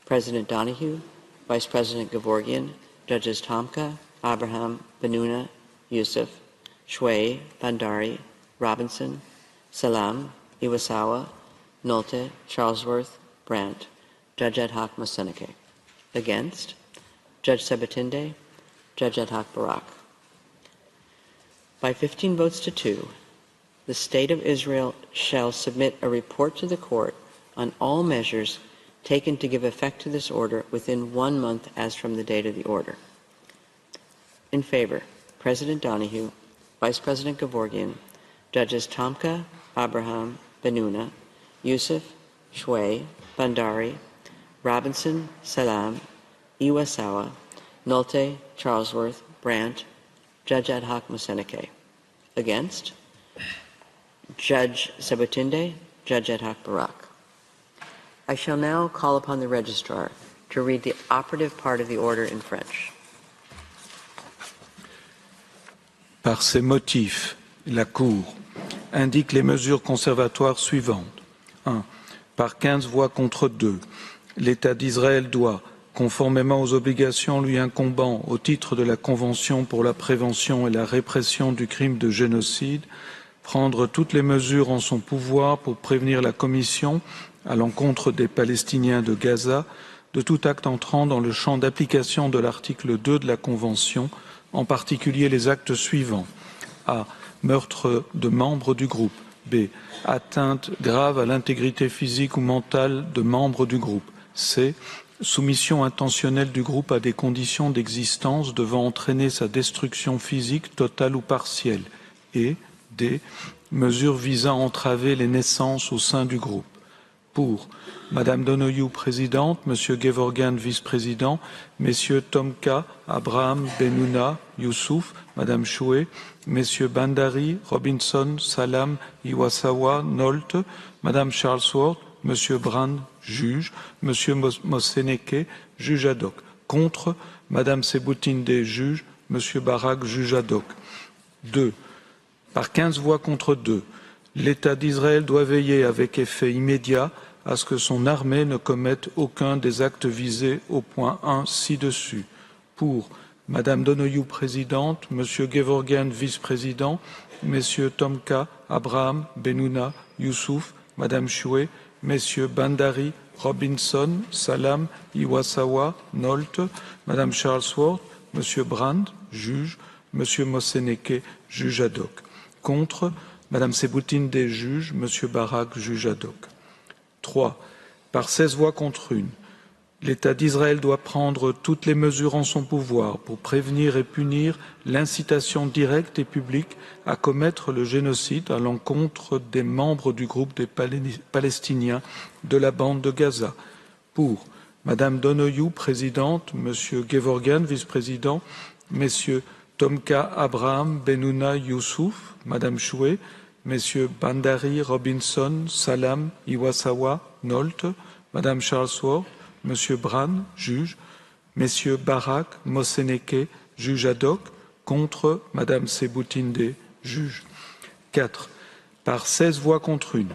D: President Donahue, Vice President Gevorgian, Judges Tomka, Abraham, Benuna, Youssef, Shway, Bandari, Robinson, Salam, Iwasawa, Nolte, Charlesworth, Brandt, Judge Ad hoc Moseneke. Against, Judge Sebatinde, Judge Ad hoc Barak. By 15 votes to 2, the State of Israel shall submit a report to the court on all measures taken to give effect to this order within 1 month as from the date of the order. In favor, President Donahue, Vice President Gevorgian, Judges Tomka, Abraham, Benuna, Youssef, Shway, Bandari, Robinson, Salam, Iwasawa, Nolte, Charlesworth, Brandt, Judge Ad hoc Moseneke. Against, Judge Sebatinde, Judge Ad hoc Barak. I shall now call upon the Registrar to read the operative part of the order in French.
E: Par ces motifs, la Cour indique les mesures conservatoires suivantes. 1. Par 15 voix contre 2, l'État d'Israël doit, conformément aux obligations lui incombant au titre de la Convention pour la prévention et la répression du crime de génocide, prendre toutes les mesures en son pouvoir pour prévenir la commission, à l'encontre des Palestiniens de Gaza, de tout acte entrant dans le champ d'application de l'article 2 de la Convention, en particulier les actes suivants. A. Meurtre de membres du groupe. B. Atteinte grave à l'intégrité physique ou mentale de membres du groupe. C. Soumission intentionnelle du groupe à des conditions d'existence devant entraîner sa destruction physique totale ou partielle. Et D. Mesures visant à entraver les naissances au sein du groupe. Pour Madame Donoghue, présidente, Monsieur Gevorgyan, vice-président, Messieurs Tomka, Abraham, Benouna, Youssouf, Madame Choué, Messieurs Bandari, Robinson, Salam, Iwasawa, Nolte, Madame Charlesworth, Monsieur Brand, juge, Monsieur Moseneke, juge ad hoc. Contre, Madame Sebutinde, juge, Monsieur Barak, juge ad hoc. 2. Par 15 voix contre 2, l'État d'Israël doit veiller avec effet immédiat à ce que son armée ne commette aucun des actes visés au point 1 ci-dessus. Pour Madame Donoghue, présidente, Monsieur Gevorgyan, vice-président, Messieurs Tomka, Abraham, Benouna, Youssouf, Madame Choué, Messieurs Bandari, Robinson, Salam, Iwasawa, Nolte, Madame Charlesworth, Monsieur Brand, juge, Monsieur Moseneke, juge ad hoc. Contre, Madame Sebutinde, juge, Monsieur Barak, juge ad hoc. 3. Par 16 voix contre 1, l'État d'Israël doit prendre toutes les mesures en son pouvoir pour prévenir et punir l'incitation directe et publique à commettre le génocide à l'encontre des membres du groupe des Palestiniens de la bande de Gaza. Pour Madame Donoghue, présidente, Monsieur Gevorgyan, vice-président, Messieurs Tomka, Abraham, Benouna, Youssouf, Madame Choué, Messieurs Bandari, Robinson, Salam, Iwasawa, Nolte, Madame Charlesworth, Monsieur Bran, juge, Messieurs Barak, Moseneke, juge ad hoc, contre Madame Sebutinde, juge. 4. Par 16 voix contre 1,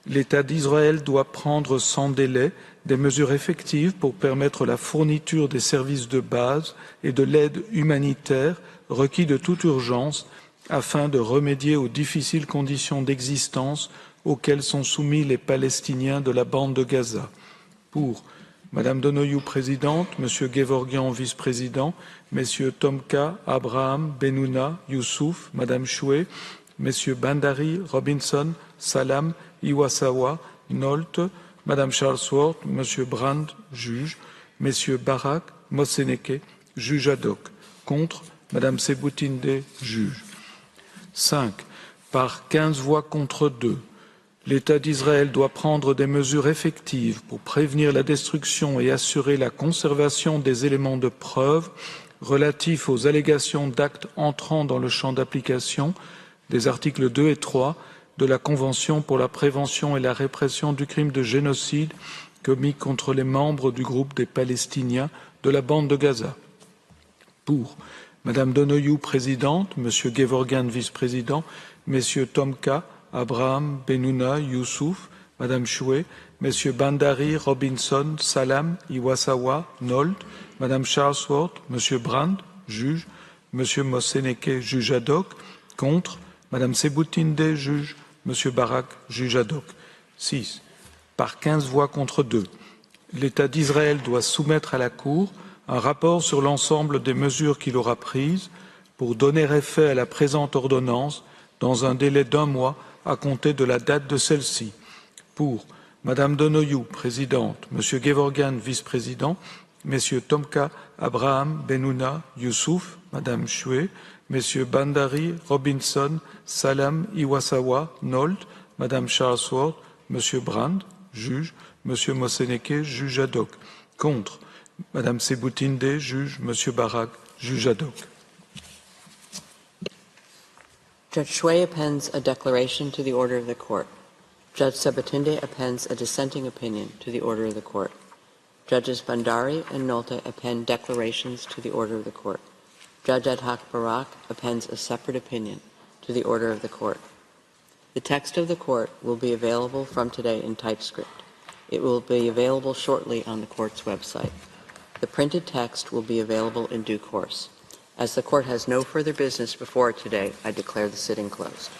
E: l'État d'Israël doit prendre sans délai des mesures effectives pour permettre la fourniture des services de base et de l'aide humanitaire requis de toute urgence afin de remédier aux difficiles conditions d'existence auxquelles sont soumis les Palestiniens de la bande de Gaza. Pour Madame Donoghue, présidente, Monsieur Gevorgyan, vice-président, Messieurs Tomka, Abraham, Benouna, Youssouf, Madame Choué, Messieurs Bandari, Robinson, Salam, Iwasawa, Nolte, Madame Charlesworth, Monsieur Brand, juge, Messieurs Barak, Moseneke, juge ad hoc. Contre, Madame Sebutinde, juge. 5. Par 15 voix contre 2, l'État d'Israël doit prendre des mesures effectives pour prévenir la destruction et assurer la conservation des éléments de preuve relatifs aux allégations d'actes entrant dans le champ d'application des articles 2 et 3 de la Convention pour la prévention et la répression du crime de génocide commis contre les membres du groupe des Palestiniens de la bande de Gaza. Pour Madame Donoghue, présidente, Monsieur Gevorgyan, vice-président, Messieurs Tomka, Abraham, Benouna, Youssouf, Madame Choué, Messieurs Bandari, Robinson, Salam, Iwasawa, Nolte, Madame Charlesworth, Monsieur Brand, juge, Monsieur Moseneke, juge ad hoc, contre, Madame Sebutinde, juge, Monsieur Barak, juge ad hoc. 6. Par 15 voix contre 2, l'État d'Israël doit soumettre à la Cour un rapport sur l'ensemble des mesures qu'il aura prises pour donner effet à la présente ordonnance dans un délai d'1 mois à compter de la date de celle-ci. Pour Madame Donoghue, présidente, Monsieur Gevorgyan, vice-président, Messieurs Tomka, Abraham, Benouna, Youssouf, Madame Choué, Messieurs Bandari, Robinson, Salam, Iwasawa, Nolte, Madame Charlesworth, Monsieur Brand, juge, Monsieur Moseneke, juge ad hoc. Contre, Madame Sebutinde, juge, Monsieur Barak, juge ad hoc.
D: Judge Choué appends a declaration to the order of the court. Judge Sebutinde appends a dissenting opinion to the order of the court. Judges Bandari and Nolte append declarations to the order of the court. Judge Ad hoc Barak appends a separate opinion to the order of the court. The text of the court will be available from today in typescript. It will be available shortly on the court's website. The printed text will be available in due course. As the court has no further business before it today, I declare the sitting closed.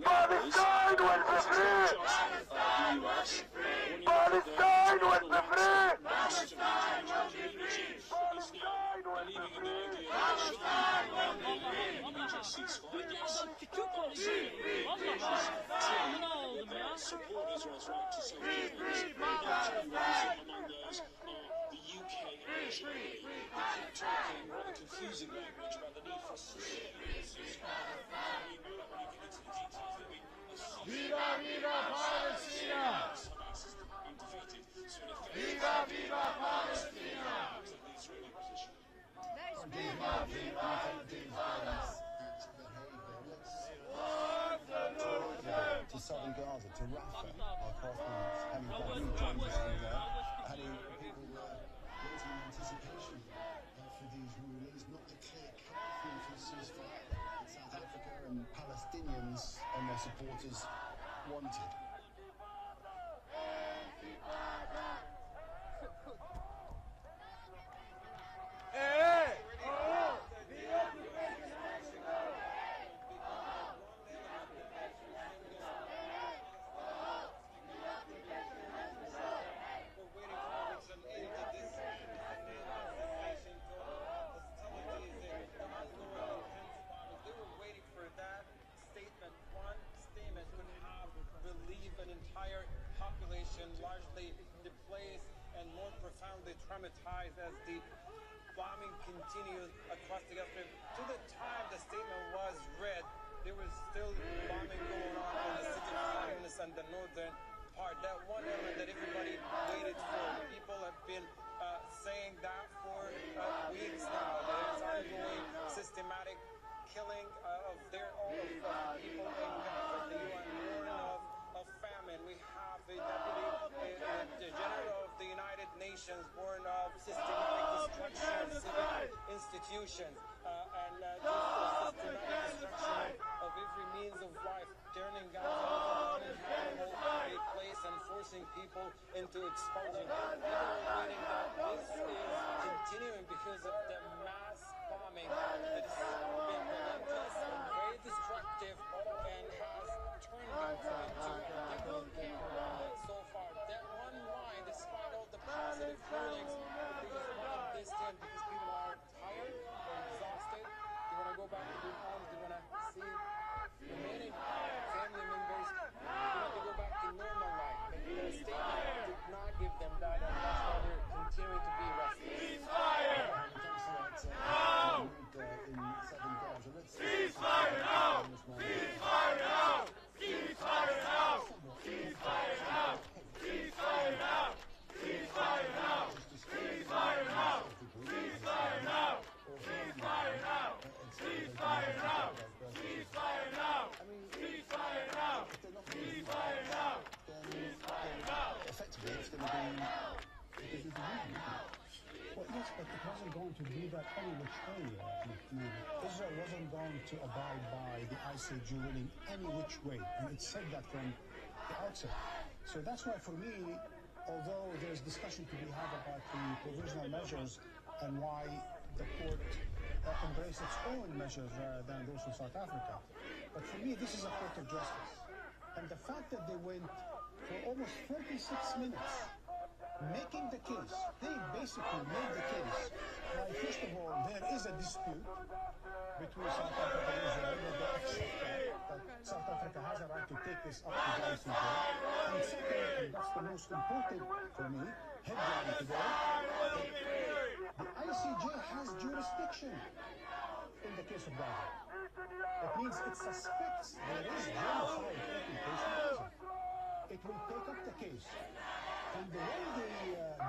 F: Palestine will be free! Palestine will be free!
A: Support Israel's right to self-defense. Among those are the UK and Russia. They keep talking rather confusing language about the need for a ceasefire.
F: Viva, viva Palestina!
A: Undefeated.
F: Viva, viva Palestina! Viva, viva Palestina!
G: To southern Gaza, to Rafah, our correspondents, Hemi Bradley joins us from there. Hemi, people were waiting in anticipation for these rulings, not the clear-cut fruitful ceasefire that South Africa and Palestinians and their supporters wanted.
H: Largely displaced and more profoundly traumatized as the bombing continues across the Gaza Strip. To the time the statement was read, there was still bombing going on in the city of Khan Yunis and the northern part. That one element that everybody waited for. People have been saying that for weeks now. There is ongoing systematic killing of their own people in Gaza. The UN warning of famine. We have the Deputy General of the United Nations warned of systematic destruction of civic institutions and systematic destruction of every means of life, turning Gaza into an uninhabitable place and forcing people into expulsion. People are waiting that this is continuing because of the mass bombing that has been relentless and very destructive and has turned Gaza into a death camp so far. That one line, despite all the positive rulings, they just want to distant because people are tired, they're exhausted, they want to go back to their homes, they want to see remaining family members, they want to go back to normal life. But the statement did not give them that, and that's why they're continuing to be restless.
F: Ceasefire!
G: No! In southern Gaza.
F: Ceasefire now! Ceasefire now! Ceasefire now! Ceasefire now! Ceasefire now! Ceasefire now! Ceasefire now! Ceasefire now! Ceasefire now! Ceasefire now! Ceasefire now! Ceasefire now! Ceasefire now! Ceasefire now!
G: Effectively, it's going to be because it's a well, yes, but it wasn't going to do that any which way. Israel wasn't going to abide by the ICJ ruling any which way, and it said that from the outset. So that's why, for me, although there's discussion to be had about the provisional measures and why the court embraced its own measures rather than those of South Africa, but for me, this is a court of justice. And the fact that they went for almost 46 minutes making the case, they basically made the case. Now, first of all, there is a dispute between South Africa and Israel that they accept that South Africa has a right to take this up to the ICJ. And second, and that's the most important for me, headline today, the ICJ has jurisdiction in the case of Gaza. That means it suspects there is genocide taking place in Gaza. It will take up the case. And the way the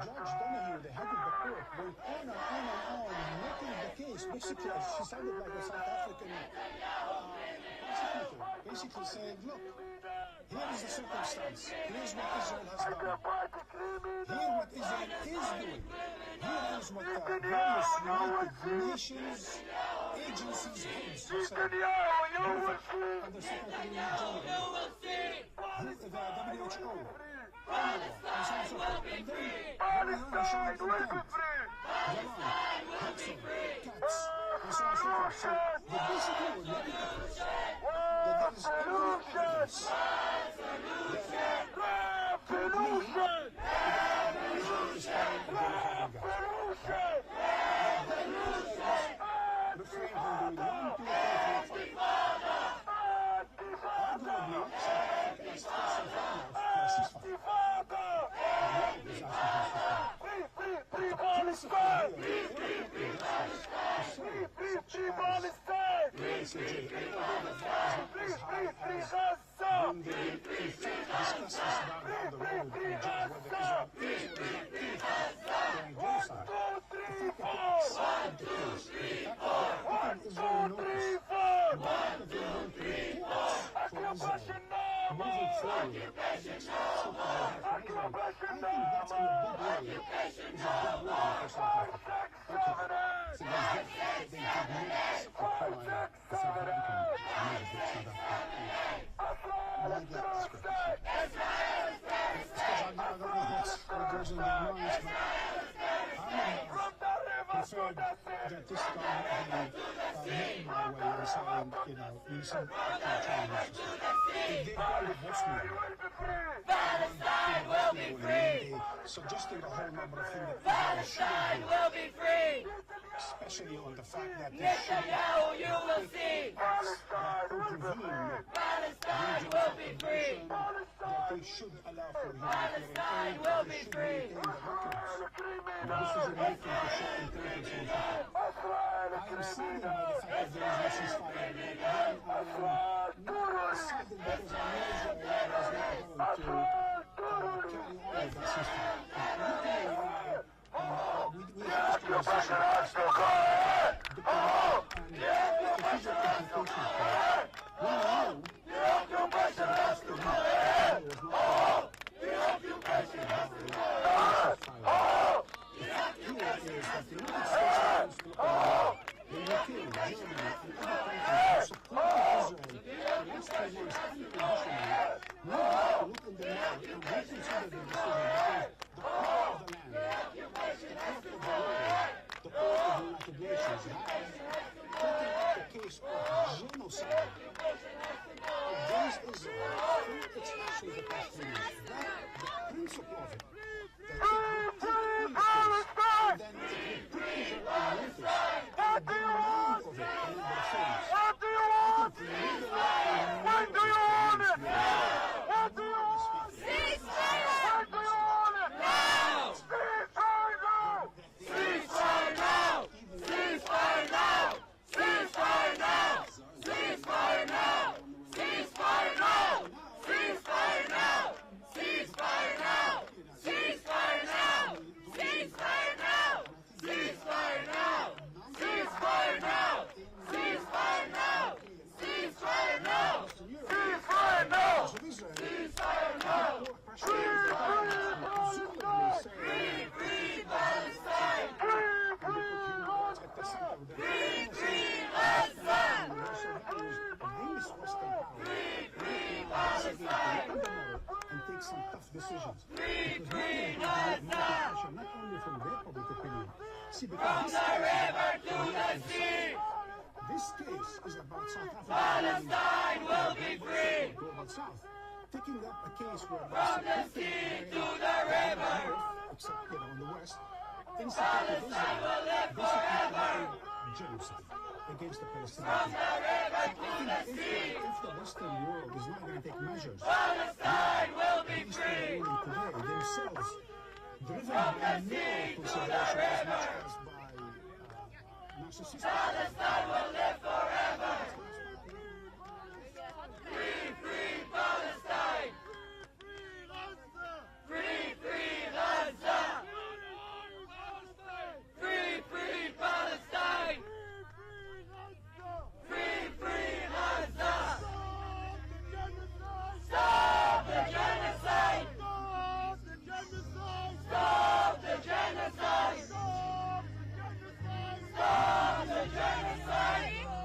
G: Judge Donahue, the head of the court, went on and on, making the case, basically, she sounded like a South African prosecutor, basically saying, look, here is the circumstance, here's what Israel has done, here what Israel is doing, here is what the various United Nations agencies heads have said, under Secretary General, the WHO,
F: Palestine will be free! Palestine will be free! Palestine will be free!
G: Cats, and so on and so forth. So they basically were making a case that Suggesting a whole number of things that Palestine will be free, especially on the fact that Netanyahu, you will see, Palestine will be free, that they should allow for Palestine will be free. This is a making to shut intelligence on people. I am saddened by the fact that there is no ceasefire, but I am not saddened because I know Israel is not going to carry on with that ceasefire. We have this conversation about the official implications for it. We know that the Palestinian was not the occupation of the ceasefire. The fact here is that the United States the UK, Germany, and other countries who supported Israel in the last 2 months unconditionally, we have to look in the mirror and reconsider the decision because the power of the land, the power of the world, the power of the United Nations have taken up the case of genocide against Israel through its actions the past 3 years. That, the principle of it, that it will take and then it will put Israel on notice and demand of it a number of things. What do you want? When do you want it? What do you want? Ceasefire! When do you want it? Now! Ceasefire now! Ceasefire now! Ceasefire now! Ceasefire now! Ceasefire now! Ceasefire now! Ceasefire now! Ceasefire now! Ceasefire now! Ceasefire now! Ceasefire now! Ceasefire now! Ceasefire now! Ceasefire now! Ceasefire now! Ceasefire now! Free, free Palestine! Free, free Palestine! Free, free Palestine! Free, free Palestine! And take some tough decisions. Free, free Palestine! Not only from their public opinion. See, because from the river to the sea! This case is about South Africa. Palestine will be free! Global South. Taking up a case where from the sea to the river, except in the West, Palestine will live forever! Genocide against the Palestinians. If the Western world is not going to take measures, Palestine will be free! Today, themselves, driven by moral consideration as much as by narcissistic. Palestine will live forever! Free, free Palestine! Free, free Gaza! Free, free Palestine! Free, free Gaza! Stop the genocide! Stop the genocide! Stop the genocide! Stop the genocide! Stop the genocide!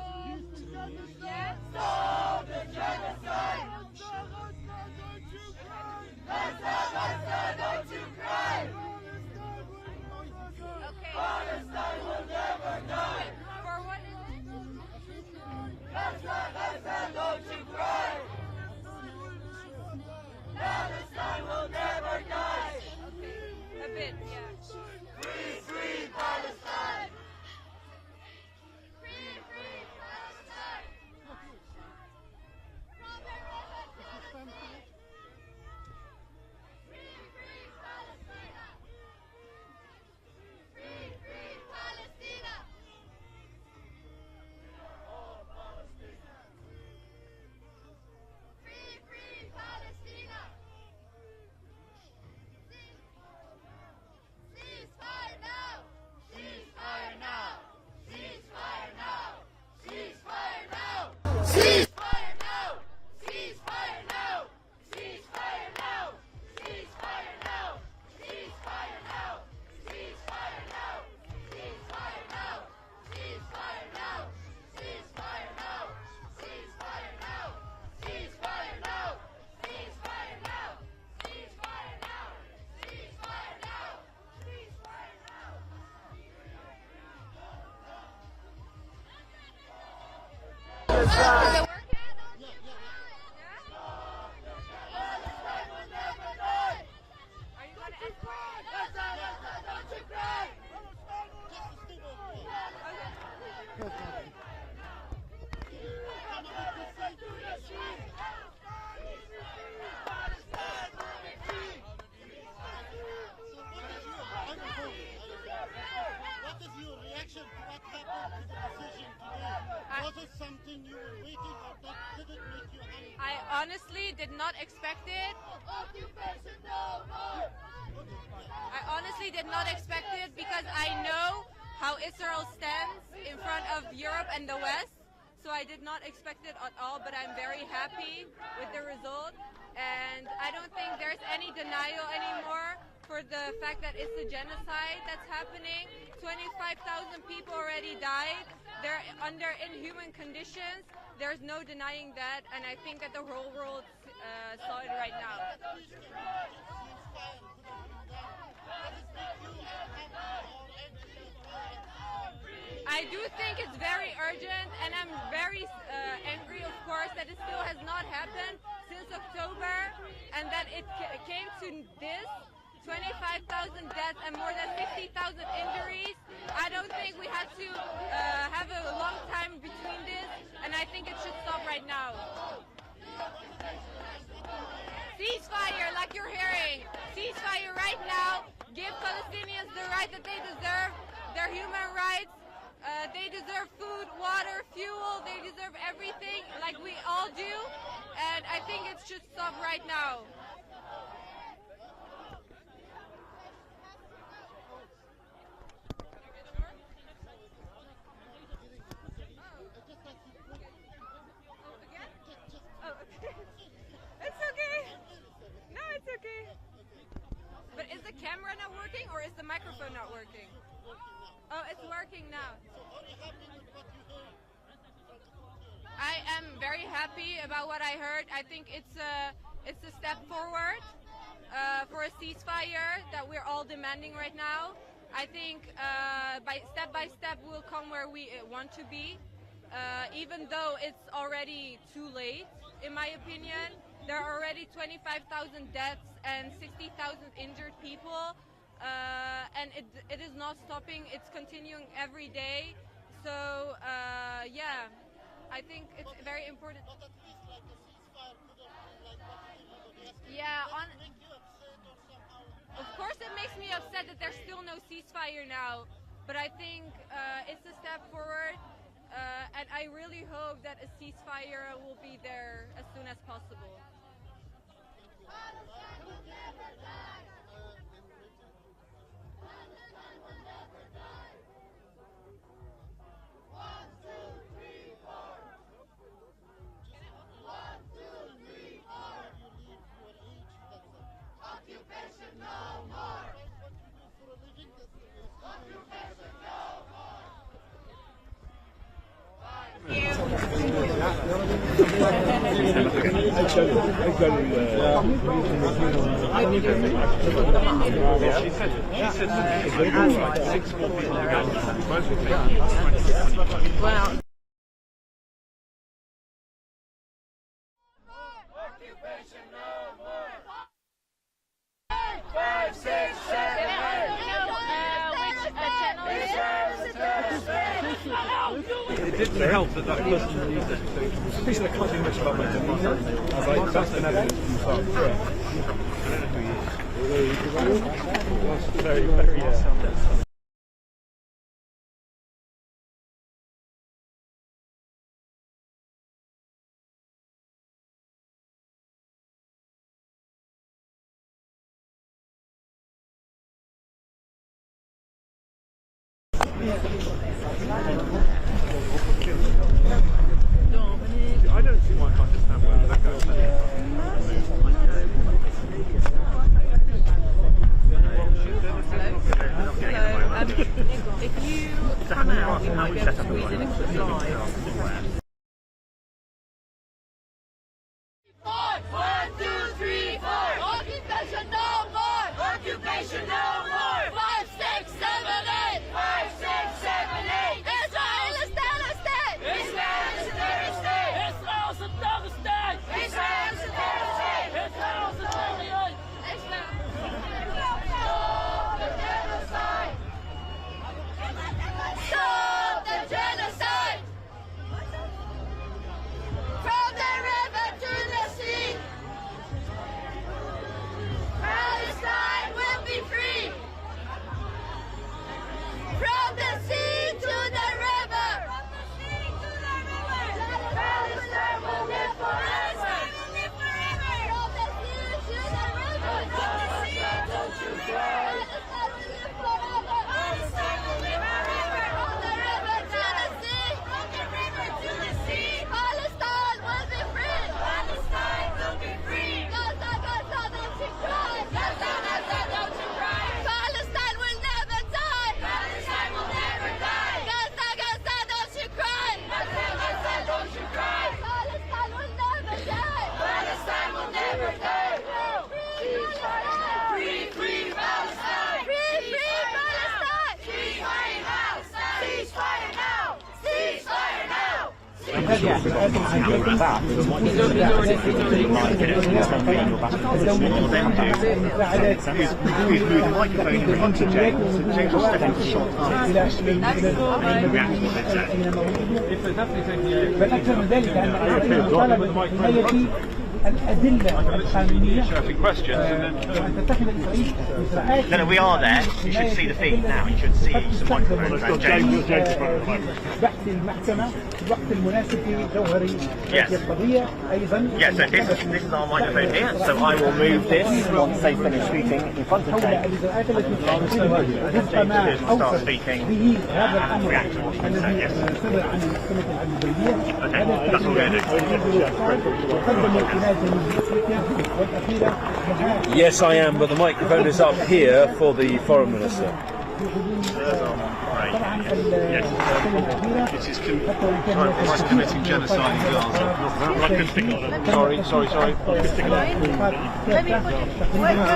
I: genocide.
J: I honestly did not expect it. I honestly did not expect it because I know how Israel stands in front of Europe and the West. So I did not expect it at all, but I'm very happy with the result. And I don't think there's any denial anymore for the fact that it's a genocide that's happening. 25,000 people already died. They're under inhuman conditions. There's no denying that, and I think that the whole world saw it right now. I do think it's very urgent, and I'm very angry, of course, that it still has not happened since October, and that it came to this. 25,000 deaths and more than 60,000 injuries. I don't think we had to have a long time between this, and I think it should stop right now. Ceasefire, like you're hearing. Ceasefire right now. Give Palestinians the right that they deserve, their human rights. They deserve food, water, fuel. They deserve everything like we all do, and I think it should stop right now. But is the camera not working or is the microphone not working? Oh, it's working now. I am very happy about what I heard. I think it's a step forward for a ceasefire that we're all demanding right now. I think by step we'll come where we want to be, even though it's already too late, in my opinion. There are already 25,000 deaths and 60,000 injured people, and it is not stopping. It's continuing every day. So, yeah, I think it's very important. Yeah, of course it makes me upset that there's still no ceasefire now, but I think it's a step forward, and I really hope that a ceasefire will be there as soon as possible. Well.
K: It didn't help that person used it. Basically, I can't do much about my device. I was like, that's an evidence from the start. I don't know who he is. Very, very, I don't see why I can't just have one of that goes.
L: If you come out, you might be able to squeeze in a quick live.
F: 1, 2, 3, 4. Occupation no more. Occupation no more. 5, 6, 7, 8. 5, 6, 7, 8.
I: move the microphone in front of Jane, so Jane will step into the shot and react to what they've said.
K: الأدلة القانونية
I: No, we are there. You should see the feed now. You should see some microphones around James.
G: بحث المحكمة الوقت المناسب في جوهري القضية أيضا.
I: Yes, so this is our microphone here. So I will move this once they finish speaking in front of James. James will start speaking and react to what he said. Yes. Okay, that's what we're going to do.
K: Yes, I am, but the microphone is up here for the Foreign Minister.
M: This is committing genocide in Gaza. Sorry.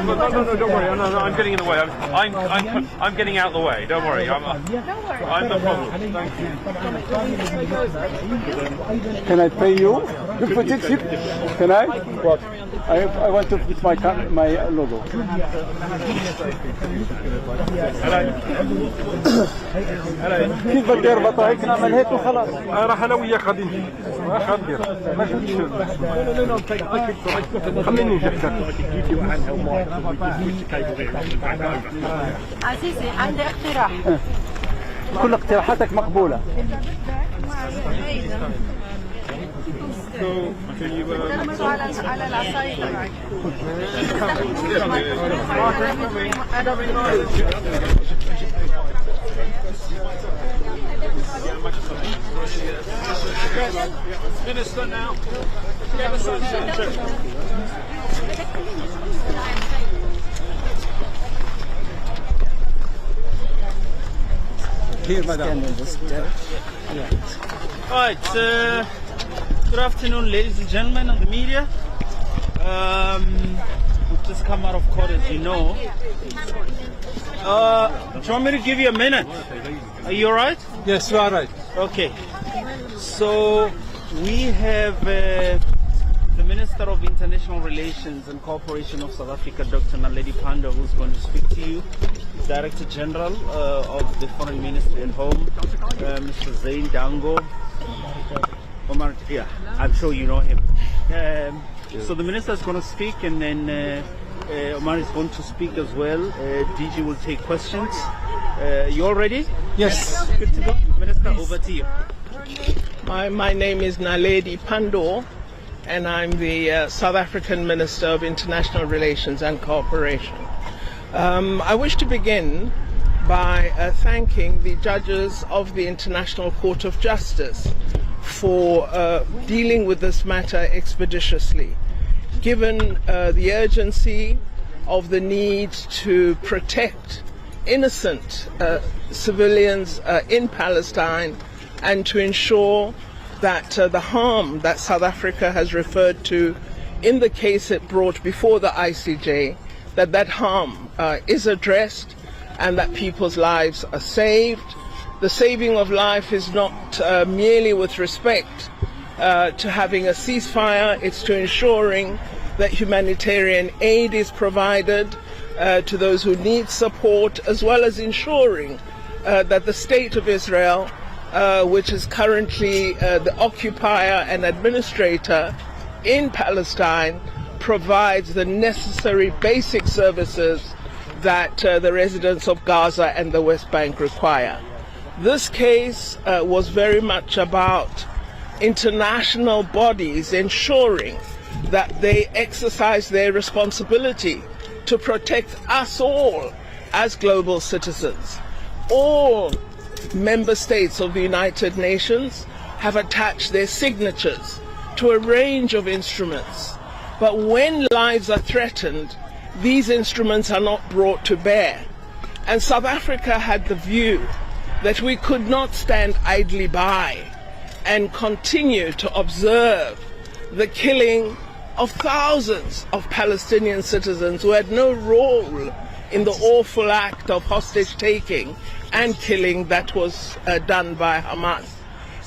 K: No, don't worry. No, I'm getting in the way. I'm getting out of the way. Don't worry. I'm the problem. Thank you.
N: Can I pay you? You put it? Can I? What? I want to put my logo. كيف بدي اربطها هيك نعمل هيك وخلاص.
K: راح انا وياك غادي نجي. راح ندير. ما كنتش. خليني نجحك.
L: عزيزي عندي اقتراح.
N: كل اقتراحاتك مقبولة.
L: على العصاية تبعك.
K: Minister now.
N: Here, madam.
O: Right. Good afternoon, ladies and gentlemen of the media. We've just come out of court, as you know. Do you want me to give you a minute? Are you alright?
N: Yes, you are right.
O: Okay. So we have the Minister of International Relations and Cooperation of South Africa, Dr. Naledi Pandor, who's going to speak to you. Director General of the Foreign Ministry at home, Mr. Zain Dango. Omar, yeah, I'm sure you know him. So the Minister is going to speak, and then Omar is going to speak as well. DG will take questions. You all ready?
N: Yes.
O: Good to go. Minister, over to you.
P: My name is Naledi Pandor, and I'm the South African Minister of International Relations and Cooperation. I wish to begin by thanking the judges of the International Court of Justice for dealing with this matter expeditiously. Given the urgency of the need to protect innocent civilians in Palestine and to ensure that the harm that South Africa has referred to in the case it brought before the ICJ, that harm is addressed and that people's lives are saved. The saving of life is not merely with respect to having a ceasefire, it's to ensuring that humanitarian aid is provided to those who need support, as well as ensuring that the State of Israel, which is currently the occupier and administrator in Palestine, provides the necessary basic services that the residents of Gaza and the West Bank require. This case was very much about international bodies ensuring that they exercise their responsibility to protect us all as global citizens. All member states of the United Nations have attached their signatures to a range of instruments, but when lives are threatened, these instruments are not brought to bear. And South Africa had the view that we could not stand idly by and continue to observe the killing of thousands of Palestinian citizens who had no role in the awful act of hostage taking and killing that was done by Hamas.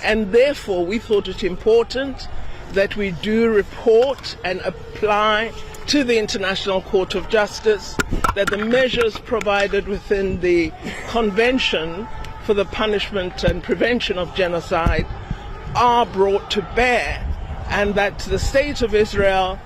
P: And therefore, we thought it important that we do report and apply to the International Court of Justice that the measures provided within the Convention for the Punishment and Prevention of Genocide are brought to bear, and that the State of Israel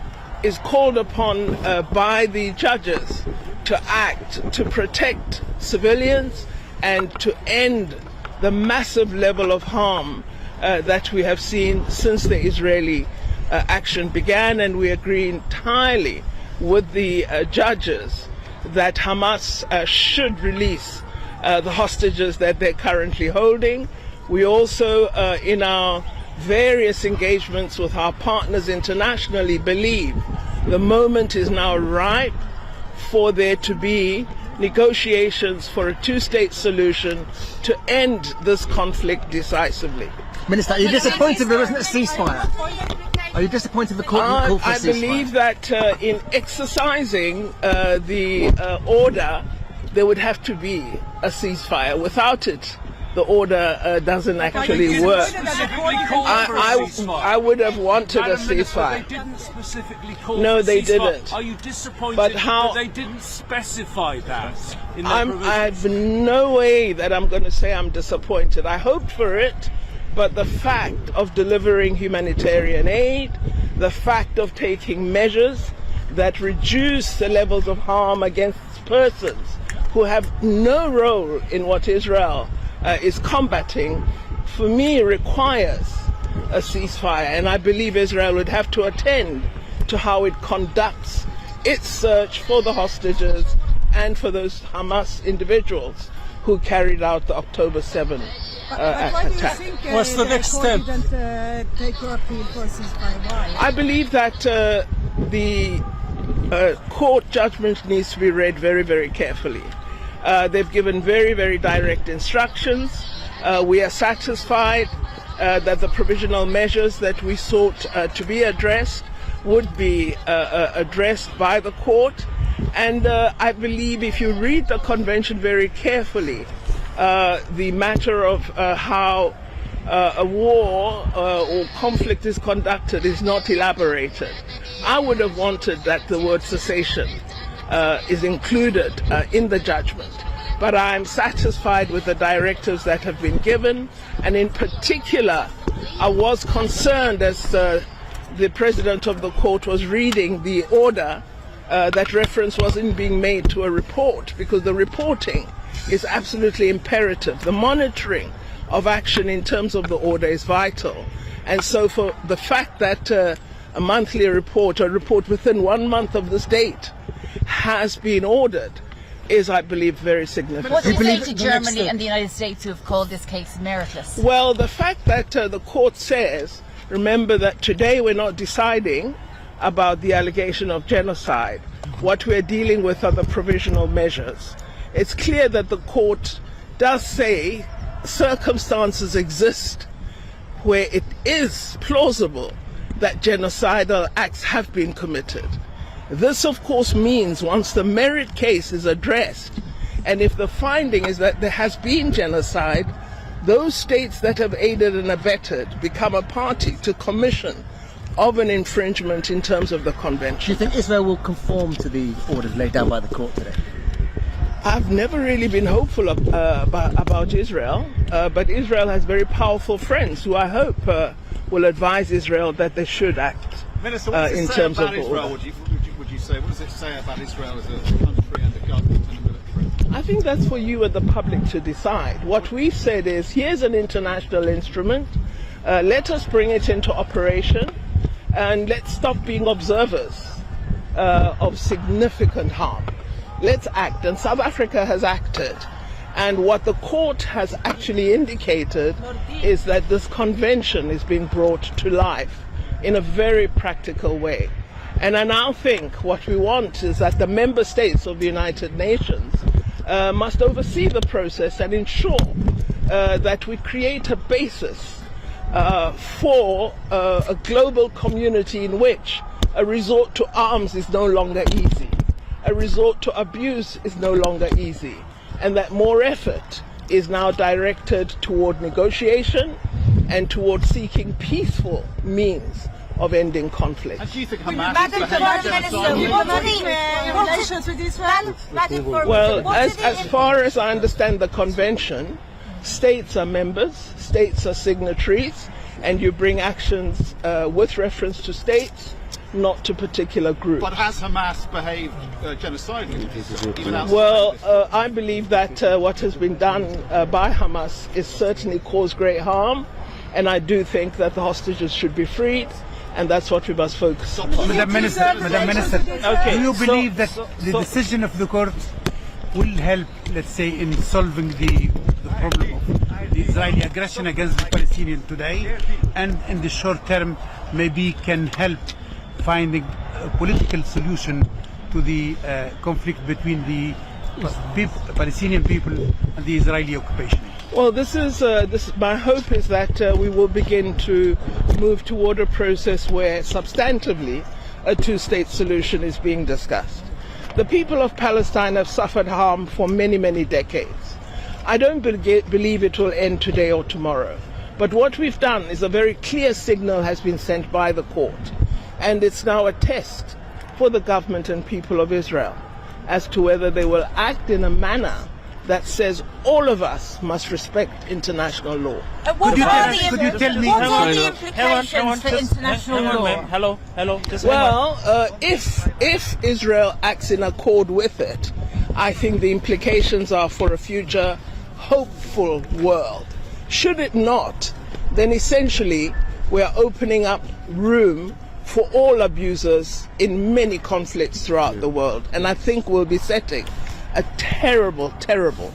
P: is called upon by the judges to act to protect civilians and to end the massive level of harm that we have seen since the Israeli action began. And we agree entirely with the judges that Hamas should release the hostages that they're currently holding. We also, in our various engagements with our partners internationally, believe the moment is now ripe for there to be negotiations for a two-state solution to end this conflict decisively.
Q: Minister, are you disappointed there wasn't a ceasefire? Are you disappointed the court didn't call for a ceasefire?
P: I believe that in exercising the order, there would have to be a ceasefire. Without it, the order doesn't actually work. I would have wanted a ceasefire.
R: They didn't specifically call
P: no,
R: for
P: they
R: ceasefire.
P: didn't.
R: Are you disappointed
P: but how,
R: that they didn't specify that in their
P: I have no way that I'm going to say I'm disappointed. I hoped for it, but the fact of delivering humanitarian aid, the fact of taking measures that reduce the levels of harm against persons who have no role in what Israel is combating, for me requires a ceasefire, and I believe Israel would have to attend to how it conducts its search for the hostages and for those Hamas individuals who carried out the October 7 attack.
R: What's the next step?
S: Take your appeal for a ceasefire? Why?
P: I believe that the court judgment needs to be read very, very carefully. They've given very, very direct instructions. We are satisfied that the provisional measures that we sought to be addressed would be addressed by the court. And I believe if you read the convention very carefully, the matter of how a war or conflict is conducted is not elaborated. I would have wanted that the word cessation is included in the judgment. But I am satisfied with the directives that have been given, and in particular, I was concerned as the president of the court was reading the order that reference wasn't being made to a report, because the reporting is absolutely imperative. The monitoring of action in terms of the order is vital. And so for the fact that a monthly report, a report within 1 month of this date, has been ordered is, I believe, very significant.
T: What do you say to Germany and the United States who have called this case meritless?
P: Well, the fact that the court says, remember that today we're not deciding about the allegation of genocide. What we're dealing with are the provisional measures. It's clear that the court does say circumstances exist where it is plausible that genocidal acts have been committed. This, of course, means once the merit case is addressed, and if the finding is that there has been genocide, those states that have aided and abetted become a party to commission of an infringement in terms of the convention.
Q: Do you think Israel will conform to the orders laid down by the court today?
P: I've never really been hopeful about Israel, but Israel has very powerful friends who I hope will advise Israel that they should act
M: Minister, what does
P: in
M: it say
P: terms
M: about
P: of
M: Israel, would you say? What does it say about Israel as a country and a government and a military?
P: I think that's for you and the public to decide. What we've said is, here's an international instrument, let us bring it into operation, and let's stop being observers of significant harm. Let's act, and South Africa has acted. And what the court has actually indicated is that this convention is being brought to life in a very practical way. And I now think what we want is that the member states of the United Nations must oversee the process and ensure that we create a basis for a global community in which a resort to arms is no longer easy. A resort to abuse is no longer easy. And that more effort is now directed toward negotiation and towards seeking peaceful means of ending conflict.
M: And do you think Hamas
S: Madam
M: is
S: Foreign
M: behaving
S: Minister, what are
M: genocidally?
S: the relations with Israel?
P: Well, as far as I understand the convention, states are members, states are signatories, and you bring actions with reference to states, not to particular groups.
M: But has Hamas behaved genocidally? Even outside
P: Well, I believe that what has been done by Hamas is certainly caused great harm, and I do think that the hostages should be freed, and that's what we must focus on.
N: Madam Minister,
P: Okay,
N: do you believe that
P: so-
N: the decision of the court will help, let's say, in solving the problem of the Israeli aggression against the Palestinians today, and in the short term maybe can help finding a political solution to the conflict between the Palestinian people and the Israeli occupation?
P: Well, my hope is that we will begin to move toward a process where substantively a two-state solution is being discussed. The people of Palestine have suffered harm for many, many decades. I don't believe it will end today or tomorrow. But what we've done is a very clear signal has been sent by the court. And it's now a test for the government and people of Israel as to whether they will act in a manner that says all of us must respect international law.
S: What are the implications for international law?
O: Hello.
P: Well, if Israel acts in accord with it, I think the implications are for a future hopeful world. Should it not, then essentially we are opening up room for all abusers in many conflicts throughout the world. And I think we'll be setting a terrible, terrible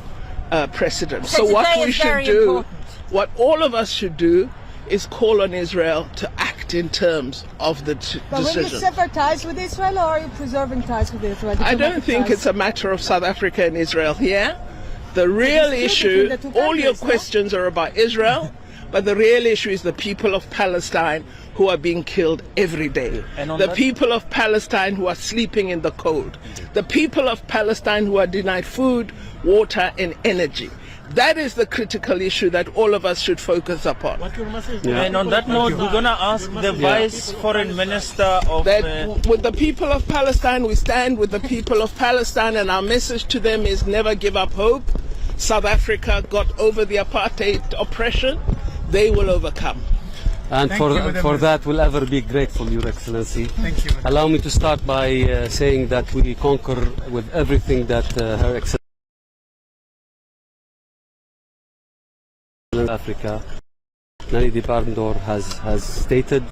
P: precedent. So what we should do, what all of us should do, is call on Israel to act in terms of the
S: But will you
P: decision.
S: sever ties with Israel, or are you preserving ties with Israel?
P: I don't think it's a matter of South Africa and Israel here. The real issue, all your questions are about Israel, but the real issue is the people of Palestine who are being killed every day. The people of Palestine who are sleeping in the cold. The people of Palestine who are denied food, water and energy. That is the critical issue that all of us should focus upon.
O: And on that note, we're going to ask the Vice Foreign Minister of...
P: With the people of Palestine, we stand with the people of Palestine, and our message to them is never give up hope. South Africa got over the apartheid oppression. They will overcome.
U: And for that, we'll ever be grateful, Your Excellency.
N: Thank you.
U: Allow me to start by saying that we conquer with everything that Her Excellency Africa, Naledi Pandor has stated.